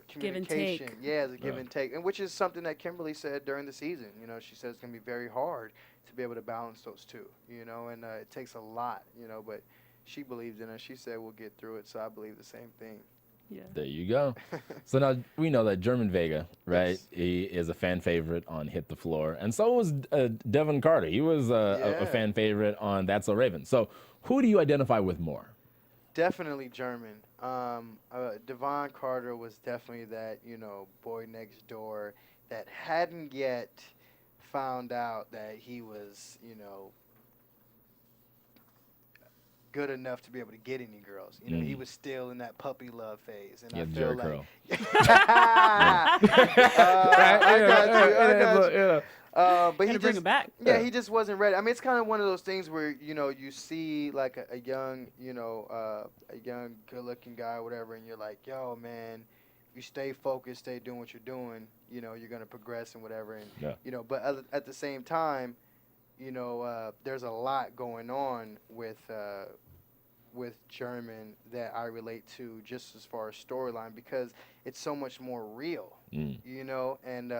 communication. Give and take. Yeah, it's a give and take. And which is something that Kimberly said during the season. She said it's going to be very hard to be able to balance those two, and it takes a lot, but she believes in it. She said we'll get through it, so I believe the same thing. Yeah. There you go. So now we know that German Vega, right? Yes. He is a fan favorite on Hit the Floor, and so was Devin Carter. He was a fan favorite on That's So Raven. So who do you identify with more? Definitely German. Devon Carter was definitely that, boy next door that hadn't yet found out that he was, good enough to be able to get any girls. He was still in that puppy love phase. And I feel like I got you. But he bring him back. Yeah, he just wasn't ready. I mean, it's kind of one of those things where, you see like a young, a young good-looking guy or whatever, and you're like, yo, man, you stay focused, stay doing what you're doing, you're going to progress and whatever. And, but at the same time, there's a lot going on with German that I relate to, just as far as storyline, because it's so much more real, and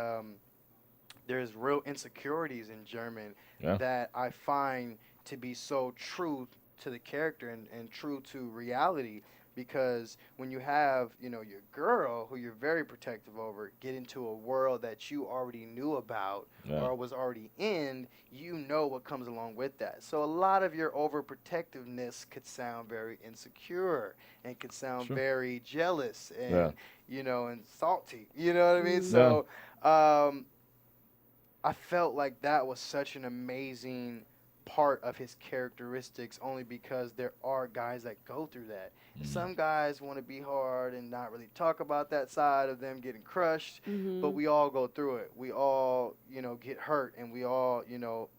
there's real insecurities in German that I find to be so true to the character and true to reality. Because when you have, your girl who you're very protective over get into a world that you already knew about or was already in, what comes along with that. So a lot of your overprotectiveness could sound very insecure and could sound very jealous and, and salty. You know what I mean? So I felt like that was such an amazing part of his characteristics, only because there are guys that go through that. Some guys want to be hard and not really talk about that side of them getting crushed, but we all go through it. We all, get hurt, and we all,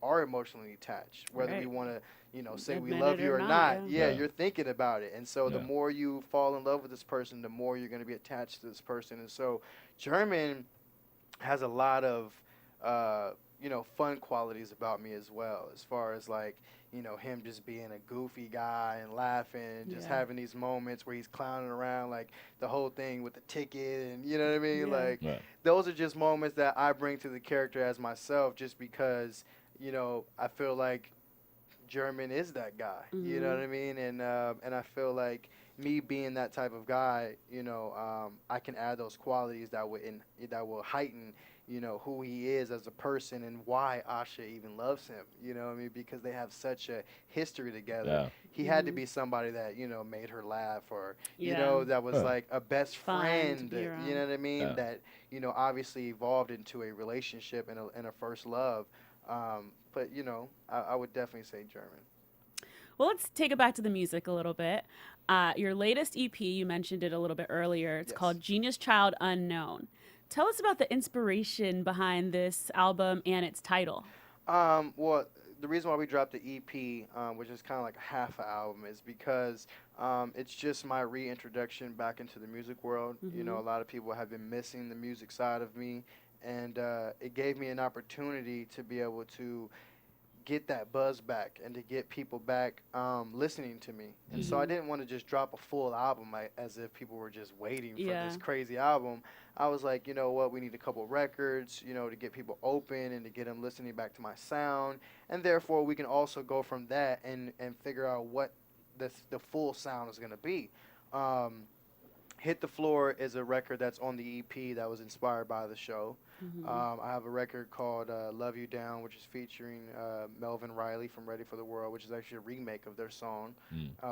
are emotionally attached, whether we want to, say we love you or not. You're thinking about it. And so the more you fall in love with this person, the more you're going to be attached to this person. And so German has a lot of fun qualities about me as well, as far as like, him just being a goofy guy and laughing, just having these moments where he's clowning around, like the whole thing with the ticket, and you know what I mean? Yeah. Like, Right. those are just moments that I bring to the character as myself, just because, I feel like German is that guy. You know what I mean? And I feel like me being that type of guy, I can add those qualities that will heighten, who he is as a person and why Asha even loves him. You know what I mean? Because they have such a history together. Yeah. He had to be somebody that, made her laugh, or, Yeah. that was like a best Fun to friend. be around. You know what I mean? Yeah. That, obviously evolved into a relationship and a first love. But, I would definitely say German. Well, let's take it back to the music a little bit. Your latest EP, you mentioned it a little bit earlier. It's Yes. called Genius Child Unknown. Tell us about the inspiration behind this album and its title. Well, the reason why we dropped the EP, which is kind of like a half an album, is because it's just my reintroduction back into the music world. A lot of people have been missing the music side of me, and it gave me an opportunity to be able to get that buzz back and to get people back listening to me. And so I didn't want to just drop a full album as if people were just waiting for this crazy album. I was like, you know what, we need a couple records, to get people open and to get them listening back to my sound. And therefore, we can also go from that and figure out what the full sound is going to be. Hit the Floor is a record that's on the EP that was inspired by the show. I have a record called Love You Down, which is featuring Melvin Riley from Ready for the World, which is actually a remake of their song,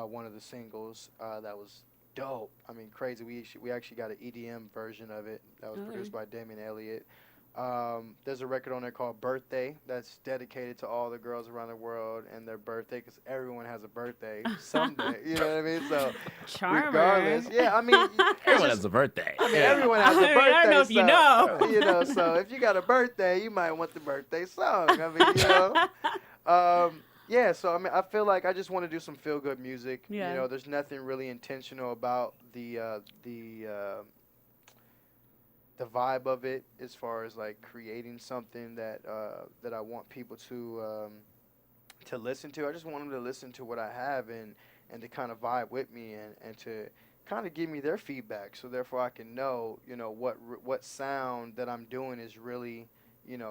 one of the singles that was dope. I mean, crazy. We actually got an EDM version of it that was produced by Damian Elliott. There's a record on there called Birthday that's dedicated to all the girls around the world and their birthday, because everyone has a birthday someday. You know what I mean? So Charmer. regardless, yeah, I mean, Everyone has a birthday. I mean, everyone has a birthday. I don't know if you know. So if you got a birthday, you might want the birthday song. I mean, yeah, so I mean, I feel like I just want to do some feel-good music. Yeah. There's nothing really intentional about the vibe of it, as far as like creating something that I want people to listen to. I just want them to listen to what I have and to kind of vibe with me and to kind of give me their feedback, so therefore I can know, what sound that I'm doing is really,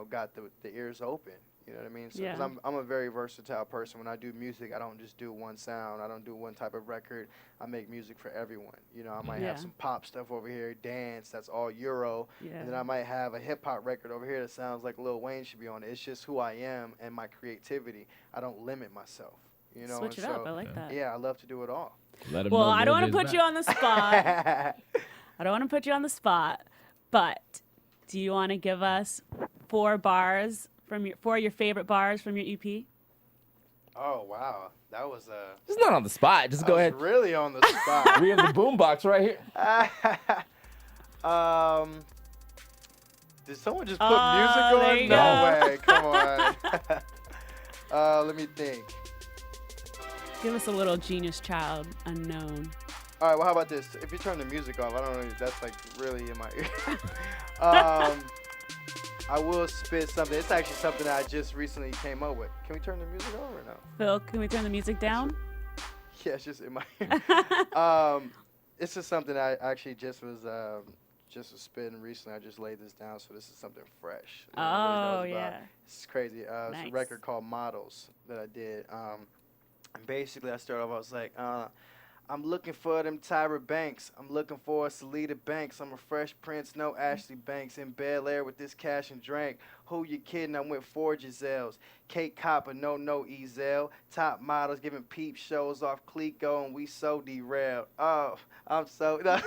got the ears open. You know what I mean? So, 'cause I'm a very versatile person. When I do music, I don't just do one sound. I don't do one type of record. I make music for everyone. I might have some pop stuff over here, dance, that's all Euro. And then I might have a hip-hop record over here that sounds like Lil Wayne should be on it. It's just who I am and my creativity. I don't limit myself. Switch it up. I like that. Yeah, I love to do it all. Let 'em Well, know I don't Lil want to J's put you back. on the spot. I don't want to put you on the spot, but do you want to give us four of your favorite bars from your EP? Oh, wow. That was It's not on the spot. Just go ahead. really on the spot. We have the boombox right here. Did someone just put music on? there you No go. way. Come on. Let me think. Give us a little Genius Child Unknown. All right, well, how about this? If you turn the music off, I don't know if that's like really in my ear. I will spit something. It's actually something that I just recently came up with. Can we turn the music on or no? Phil, can we turn the music down? Yeah, it's just in my ear. It's just something I actually just was spitting recently. I just laid this down, so this is something fresh. that nobody knows about. Yeah. It's crazy. It's Nice. a record called Models that I did. And basically, I started off, I was like, I'm looking for them Tyra Banks. I'm looking for a Salida Banks. I'm a Fresh Prince, no Ashley Banks. In Bel Air with this cash and drink. Who you kidding? I'm with 4 Giselles. Kate Copper, no Ezel. Top models giving peep shows off Clico, and we so derailed. Oh, I'm so... Yeah!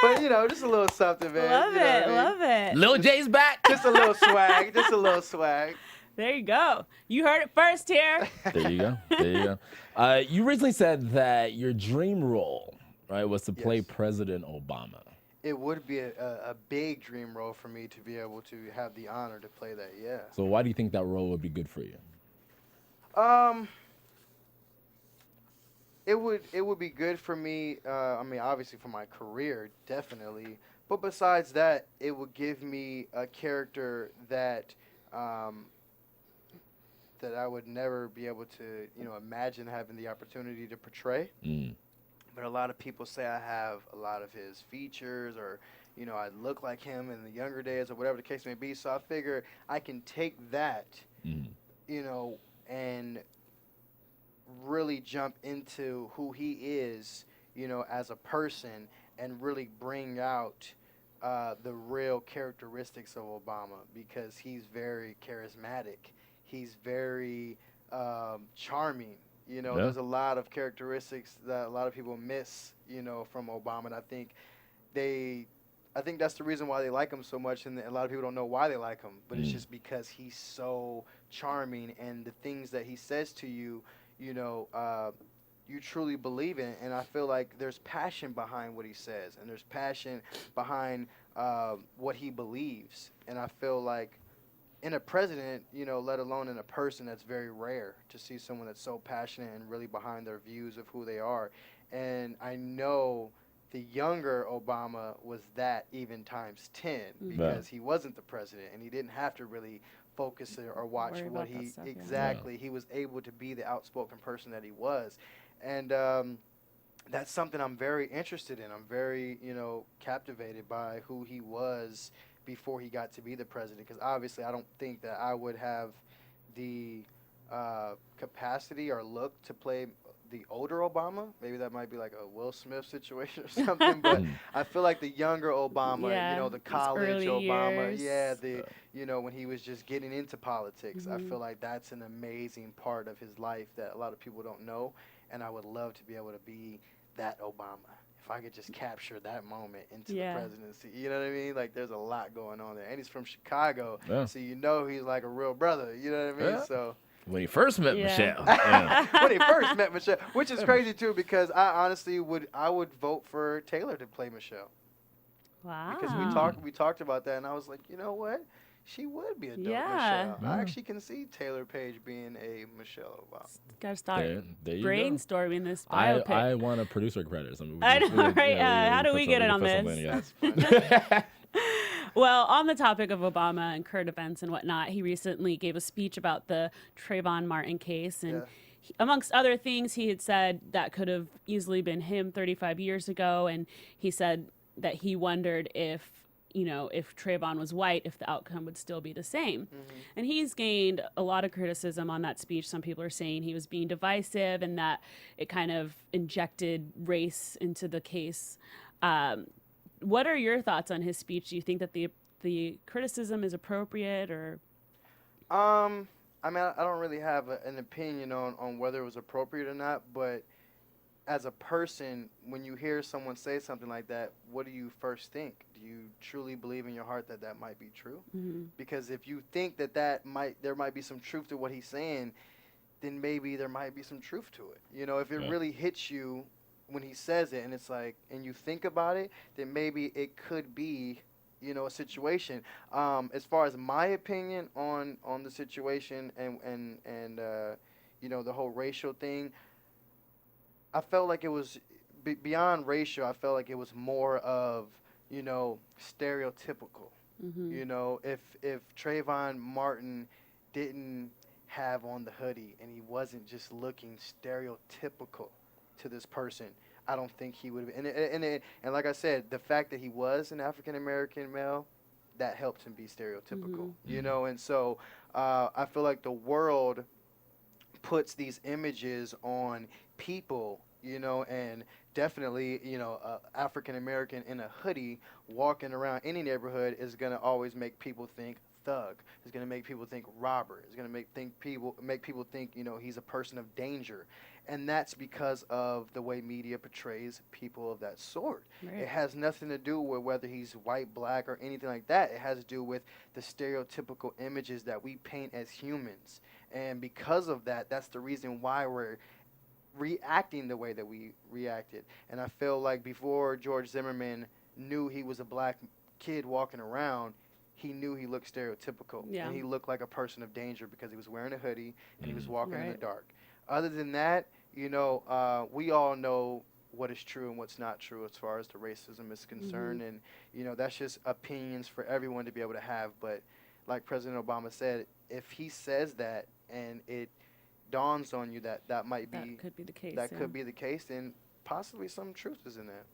But, just a little something, man. Love You know what I it. mean? Love it. Lil J's back. Just a little swag. Just a little swag. There you go. You heard it first here. There you go. There you go. You recently said that your dream role, right, was to play Yes. President Obama. It would be a big dream role for me to be able to have the honor to play that, yeah. So why do you think that role would be good for you? It would be good for me, I mean, obviously for my career, definitely. But besides that, it would give me a character that um, that I would never be able to, imagine having the opportunity to portray. Mm. But a lot of people say I have a lot of his features, or I look like him in the younger days, or whatever the case may be. So I figure I can take that, Mm. And really jump into who he is, as a person, and really bring out the real characteristics of Obama, because he's very charismatic. He's very charming. Yeah. There's a lot of characteristics that a lot of people miss, from Obama. And I think that's the reason why they like him so much, and a lot of people don't know why they like him. But it's just because he's so charming, and the things that he says to you, you truly believe in. And I feel like there's passion behind what he says, and there's passion behind what he believes. And I feel like in a president, let alone in a person, that's very rare to see someone that's so passionate and really behind their views of who they are. And I know the younger Obama was that even times 10, because he wasn't the president, and he didn't have to really focus or watch Worry what about that he stuff, yeah. exactly. He was able to be the outspoken person that he was. And that's something I'm very interested in. I'm very, captivated by who he was before he got to be the president, because obviously I don't think that I would have the capacity or look to play the older Obama. Maybe that might be like a Will Smith situation or something, but I feel like the younger Obama, the his college early Obama, years. when he was just getting into politics, I feel like that's an amazing part of his life that a lot of people don't know, and I would love to be able to be that Obama. If I could just capture that moment into the presidency, you know what I mean? Like, there's a lot going on there. And he's from Chicago, so he's like a real brother, you know what I mean? Yeah. So When he first met Michelle. when he first met Michelle, which is crazy too, because I honestly would vote for Taylor to play Michelle. Wow. Because we talked about that, and I was like, you know what? She would be a dope Michelle. I actually can see Taylor Page being a Michelle Obama. Gotta start There you brainstorming this biopic. I want a producer credit. I know, right? How do we get it on this? Well, on the topic of Obama and current events and whatnot, he recently gave a speech about the Trayvon Martin case. And amongst other things, he had said that could have easily been him 35 years ago. And he said that he wondered if Trayvon was white, if the outcome would still be the same. And he's gained a lot of criticism on that speech. Some people are saying he was being divisive and that it kind of injected race into the case. What are your thoughts on his speech? Do you think that the criticism is appropriate, or? I mean, I don't really have an opinion on whether it was appropriate or not, but as a person, when you hear someone say something like that, what do you first think? Do you truly believe in your heart that that might be true? Because if you think that there might be some truth to what he's saying, then maybe there might be some truth to it. If it really hits you when he says it, and it's like, and you think about it, then maybe it could be, a situation. As far as my opinion on the situation and the whole racial thing, I felt like it was beyond racial. I felt like it was more of, stereotypical. If Trayvon Martin didn't have on the hoodie and he wasn't just looking stereotypical to this person, I don't think he would have. And like I said, the fact that he was an African American male, that helped him be stereotypical. And so I feel like the world puts these images on people, and definitely, African American in a hoodie walking around any neighborhood is going to always make people think thug. It's going to make people think robber. It's going to make people think, he's a person of danger. And that's because of the way media portrays people of that sort. Right. It has nothing to do with whether he's white, black, or anything like that. It has to do with the stereotypical images that we paint as humans. And because of that, that's the reason why we're reacting the way that we reacted. And I feel like before George Zimmerman knew he was a black kid walking around, he knew he looked stereotypical. Yeah. And he looked like a person of danger because he was wearing a hoodie and he was walking in the dark. Other than that, we all know what is true and what's not true as far as the racism is concerned. And, that's just opinions for everyone to be able to have. But like President Obama said, if he says that and it dawns on you that that might be That could be the case. that yeah. could be the case, then possibly some truth is in that.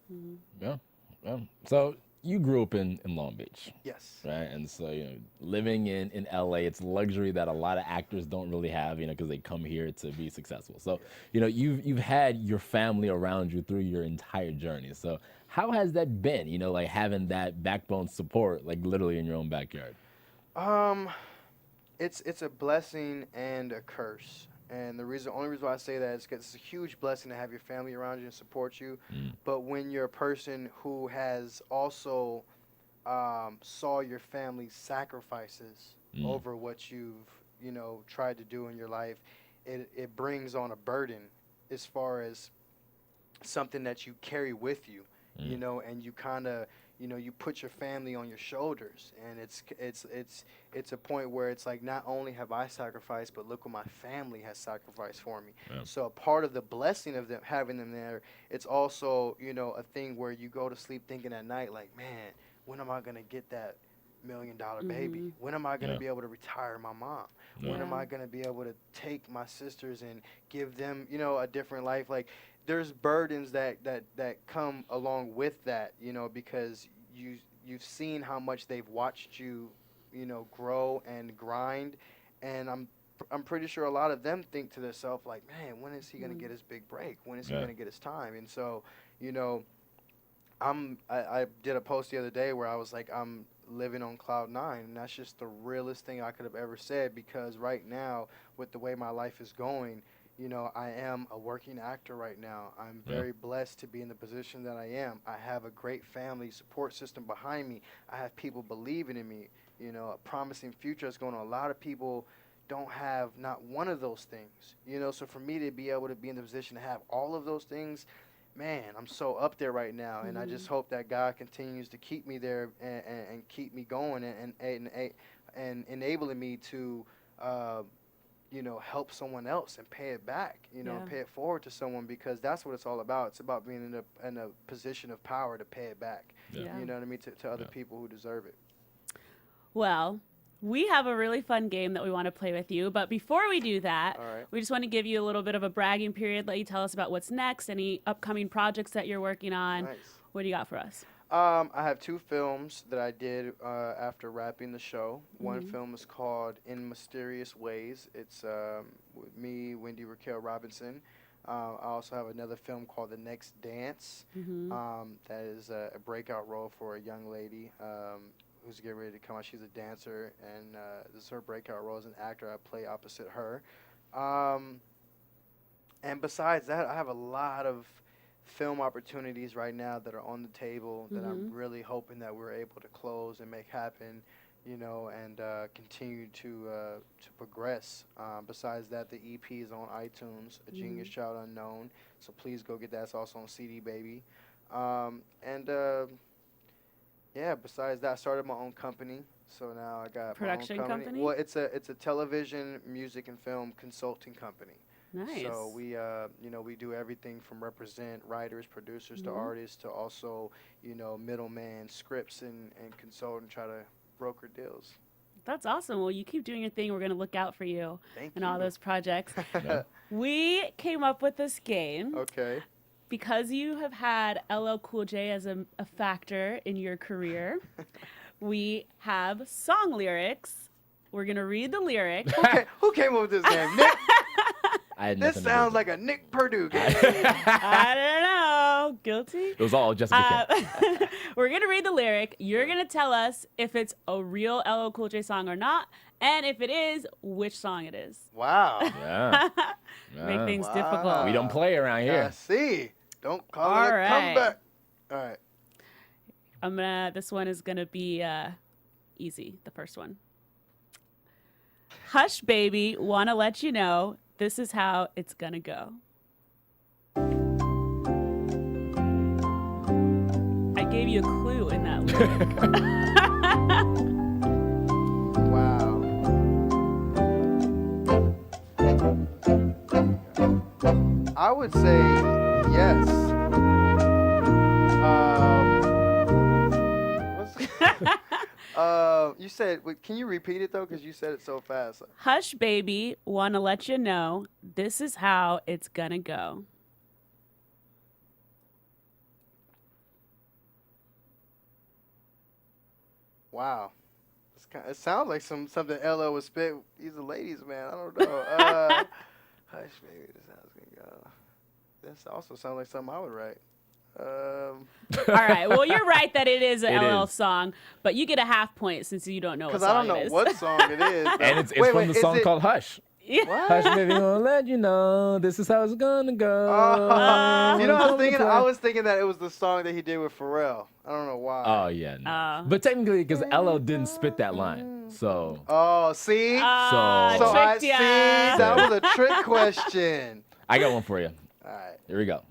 Yeah. Yeah. So you grew up in Long Beach. Yes. Right. And so, living in LA, it's a luxury that a lot of actors don't really have, because they come here to be successful. So, you've had your family around you through your entire journey. So how has that been, like having that backbone support, like literally in your own backyard? It's a blessing and a curse. And only reason why I say that is because it's a huge blessing to have your family around you and support you. But when you're a person who has also saw your family's sacrifices over what you've tried to do in your life, it brings on a burden as far as something that you carry with you, and you kind of you put your family on your shoulders, and it's a point where it's like, not only have I sacrificed, but look what my family has sacrificed for me. Yeah. So a part of the blessing of them having them there, it's also a thing where you go to sleep thinking at night like, man, when am I gonna get that $1 million baby? When am I gonna be able to retire my mom? When am I gonna be able to take my sisters and give them a different life? Like, there's burdens that come along with that, because you've seen how much they've watched you, grow and grind, and I'm pretty sure a lot of them think to themselves like, man, when is he gonna get his big break? When is he gonna get his time? And so, I did a post the other day where I was like, I'm living on cloud 9, and that's just the realest thing I could have ever said, because right now, with the way my life is going, I am a working actor right now. I'm very blessed to be in the position that I am. I have a great family support system behind me. I have people believing in me, a promising future is going on. A lot of people don't have not one of those things, so for me to be able to be in the position to have all of those things, man, I'm so up there right now, and I just hope that God continues to keep me there and keep me going and enabling me to help someone else and pay it back, and pay it forward to someone, because that's what it's all about. It's about being in a position of power to pay it back, you know what I mean, to other people who deserve it. Well, we have a really fun game that we want to play with you. But before we do that, right. we just want to give you a little bit of a bragging period, let you tell us about what's next, any upcoming projects that you're working on. Nice. What do you got for us? I have 2 films that I did after wrapping the show. One film is called In Mysterious Ways. It's with me, Wendy Raquel Robinson. I also have another film called The Next Dance. That is a breakout role for a young lady who's getting ready to come out. She's a dancer, and this is her breakout role as an actor. I play opposite her. And besides that, I have a lot of film opportunities right now that are on the table that I'm really hoping that we're able to close and make happen, and continue to progress. Besides that, the EP is on iTunes, A Genius Child Unknown, so please go get that. It's also on CD Baby. Besides that, I started my own company, so now I got Production my own company? Well, it's a television, music, and film consulting company. Nice. So we do everything from represent writers, producers to artists, to also, middleman, scripts and consult and try to broker deals. That's awesome. Well, you keep doing your thing. We're going to look out for you and all those projects. Yeah. We came up with this game Okay. because you have had LL Cool J as a factor in your career. We have song lyrics. We're going to read the lyric. Who came up with this name? Nick? I had This nothing to do sounds with like a Nick Purdue game. I don't know. Guilty? it. It was all Jessica King. We're going to read the lyric. You're going to tell us if it's a real LL Cool J song or not. And if it is, which song it is. Wow. Yeah. Make Yeah. things Wow. difficult. We don't play around I here. see. Don't call All it a right. comeback. All right. This one is going to be easy, the first one. Hush, baby, want to let you know this is how it's going to go. I gave you a clue in that lyric. Wow. I would say yes. You said, wait, can you repeat it though? Because you said it so fast. Hush, baby, wanna let you know this is how it's gonna go. Wow. It sounds like something LL would spit. He's a ladies man. I don't know. Hush, baby, this is how it's gonna go. This also sounds like something I would write. All right. Well, you're right that it is an It LL is. song, but you get a half point since you don't know what Because song I don't know it is. what song it is. And it's Wait, from the is song it- called Hush. Yeah. What? Hush, baby, gonna let you know this is how it's gonna go. You know, I was Come thinking. to I play. was thinking that it was the song that he did with Pharrell. I don't know why. Oh yeah, no. Oh. But technically, because LL didn't spit that line, so Oh, see. Ah, So- I tricked see. ya. That was a trick question. I got one for you. All right. Here we go.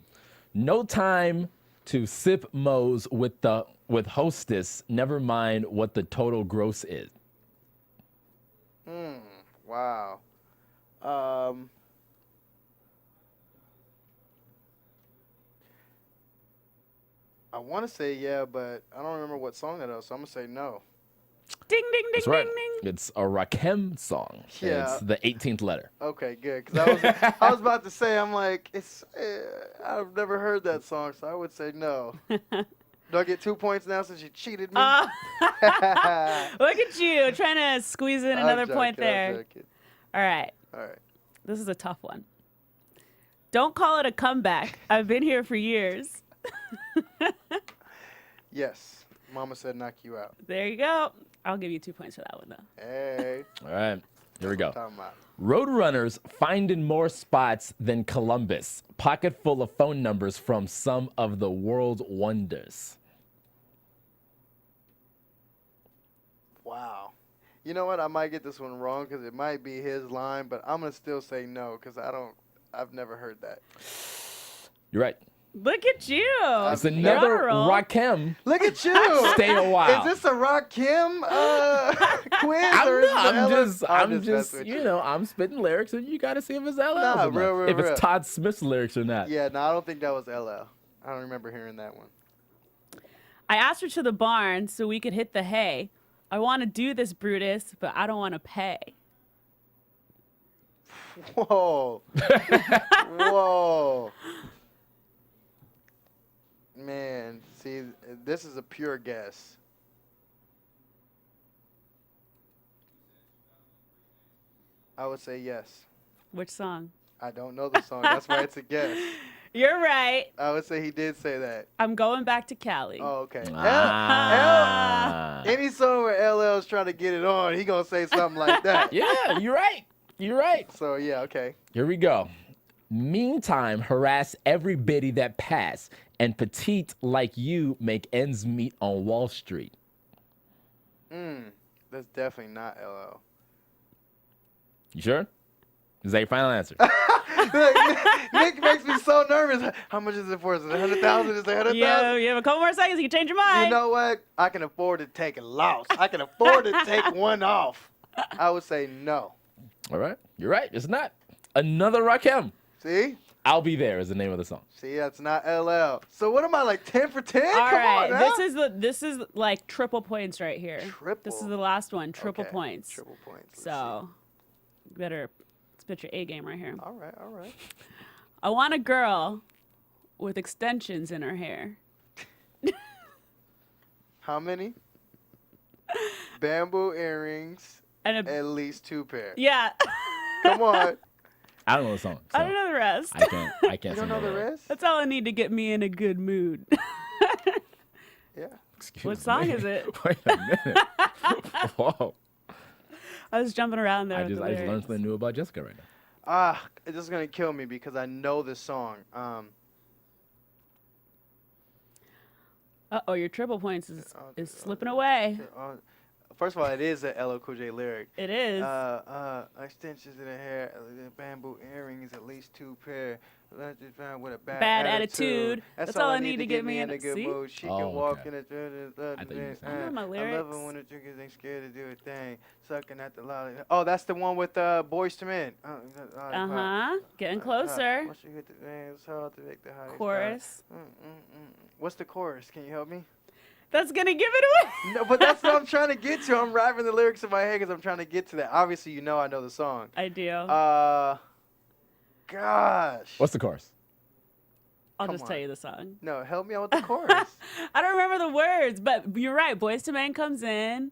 No time to sip mo's with hostess. Never mind what the total gross is. Wow. I want to say yeah, but I don't remember what song that was, so I'm gonna say no. Ding, ding, ding, That's ding, right. ding. It's a Rakim song. Yeah. It's the 18th letter. Okay, good. Because I was about to say, I'm like, I've never heard that song, so I would say no. Do I get 2 points now since you cheated me? Look at you trying to squeeze in another point there. All right. All right. This is a tough one. Don't call it a comeback. I've been here for years. Yes. Mama said knock you out. There you go. I'll give you 2 points for that one, though. Hey. All right. Here we go. Talking about. Roadrunners finding more spots than Columbus. Pocket full of phone numbers from some of the world's wonders. Wow. You know what? I might get this one wrong because it might be his line, but I'm gonna still say no because I've never heard that. You're right. Look at you. It's You're another on a roll. Rakim. Look at you. Stay a while. Is this a Rakim quiz or is it I'm just, messing with you know, I'm spitting lyrics, and you got to see if it's LL. Nah, or not. real, if real. it's Todd Smith's lyrics or not. Yeah, no, I don't think that was LL. I don't remember hearing that one. I asked her to the barn so we could hit the hay. I want to do this, Brutus, but I don't want to pay. Whoa. Whoa. Man, see, this is a pure guess. I would say yes. Which song? I don't know the song. That's why it's a guess. You're right. I would say he did say that. I'm going back to Cali. Oh, okay. Ah. Any song where LL's trying to get it on, he gonna say something like that. Yeah, you're right. You're right. So yeah, okay. Here we go. Meantime, harass every biddy that pass, and petite like you make ends meet on Wall Street. That's definitely not LL. You sure? Is that your final answer? Nick makes me so nervous. How much is it for? Is it 100,000? Is it 100,000? Yeah, you have a couple more seconds. You can change your mind. You know what? I can afford to take a loss. I can afford to take one off. I would say no. All right. You're right. It's not. Another Rakim. See? I'll Be There is the name of the song. See, that's not LL. So what am I, like 10 for 10? All Come right, on now. this is like triple points right here. Triple? This is the last one. Triple Okay, points. Triple points. Let's So, you better spit your A game right here. see. All right, all right. I want a girl with extensions in her hair. How many? Bamboo earrings, And a, at least 2 pairs. yeah. Come on. I don't know the song. So I don't know the rest. I can't You sing don't know the that. rest? That's all I need to get me in a good mood. Yeah. Excuse What song me. is it? Wait a minute. Whoa. I was jumping around there. I with just the learned lyrics. something new about Jessica right now. It's just going to kill me because I know this song. Uh-oh, your triple points is Okay, slipping away. First of all, it is an LL Cool J lyric. It is. Extensions in the hair, bamboo earrings, at least 2 pair. Let's just find with a Bad attitude. That's all I need to get me in a- good see? mood. She Oh, can walk okay. in a I thought you were saying I know my I love lyrics. it when the drinkers ain't scared to do a thing. Sucking at the lolly. Oh, that's the one with Boyz II Men. Uh-huh. Getting closer. Once you hit the thing, it's hard to make the highest Chorus. What's the chorus? Can you help me? That's going to give it away. No, but that's what I'm trying to get to. I'm rapping the lyrics in my head because I'm trying to get to that. Obviously, you know I know the song. I do. Gosh. What's the chorus? I'll come just on. tell you the song. No, help me out with the chorus. I don't remember the words, but you're right. Boyz II Men comes in.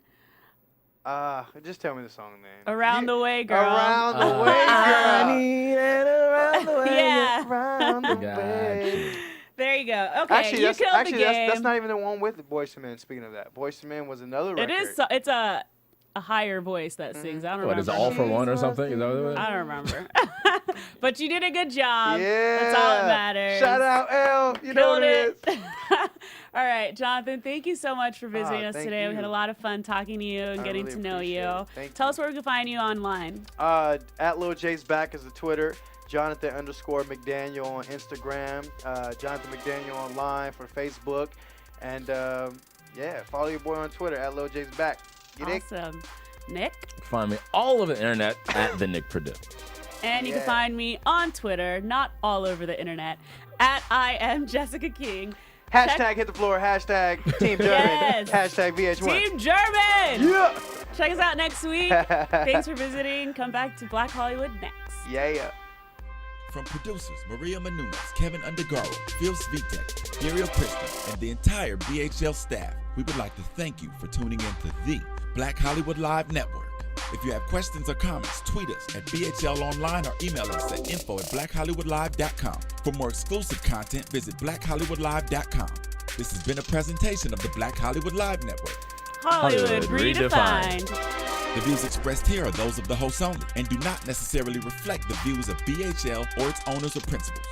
Just tell me the song, man. Around the way, girl. Around the way, girl. I need it around the way. Yeah. Around the Got way. There you go. Okay, Actually, you killed the game. that's not even the one with the Boyz II Men. Speaking of that, Boyz II Men was another record. It is. It's a higher voice that sings. I don't What remember. is it, All for One or something? Is that what it was? I don't remember. But you did a good job. Yeah. That's all that matters. Shout out, L. You know what it is. All right, Jonathan, thank you so much for visiting us thank today. We had you. a lot of fun talking to you and I getting really to know appreciate you. it. Thank Tell you. us where we can find you online. At Lil J's Back is the Twitter. Jonathan_McDaniel on Instagram. Jonathan McDaniel online for Facebook. And follow your boy on Twitter at Lil J's Back. Get it? Awesome. Nick? Find me all over the internet at the Nick Purdue. And you can find me on Twitter, not all over the internet, at I am Jessica King. Hashtag hit the floor. Hashtag Team German. Yes. Hashtag VH1. Team German! Yeah. Check us out next week. Thanks for visiting. Come back to Black Hollywood next. Yeah. From producers Maria Menounos, Kevin Undergaro, Phil Svitek, Dario Kristen, and the entire BHL staff, we would like to thank you for tuning in to the Black Hollywood Live Network. If you have questions or comments, tweet us at BHL Online or email us at info@blackhollywoodlive.com. For more exclusive content, visit blackhollywoodlive.com. This has been a presentation of the Black Hollywood Live Network. Hollywood redefined. The views expressed here are those of the hosts only and do not necessarily reflect the views of BHL or its owners or principals.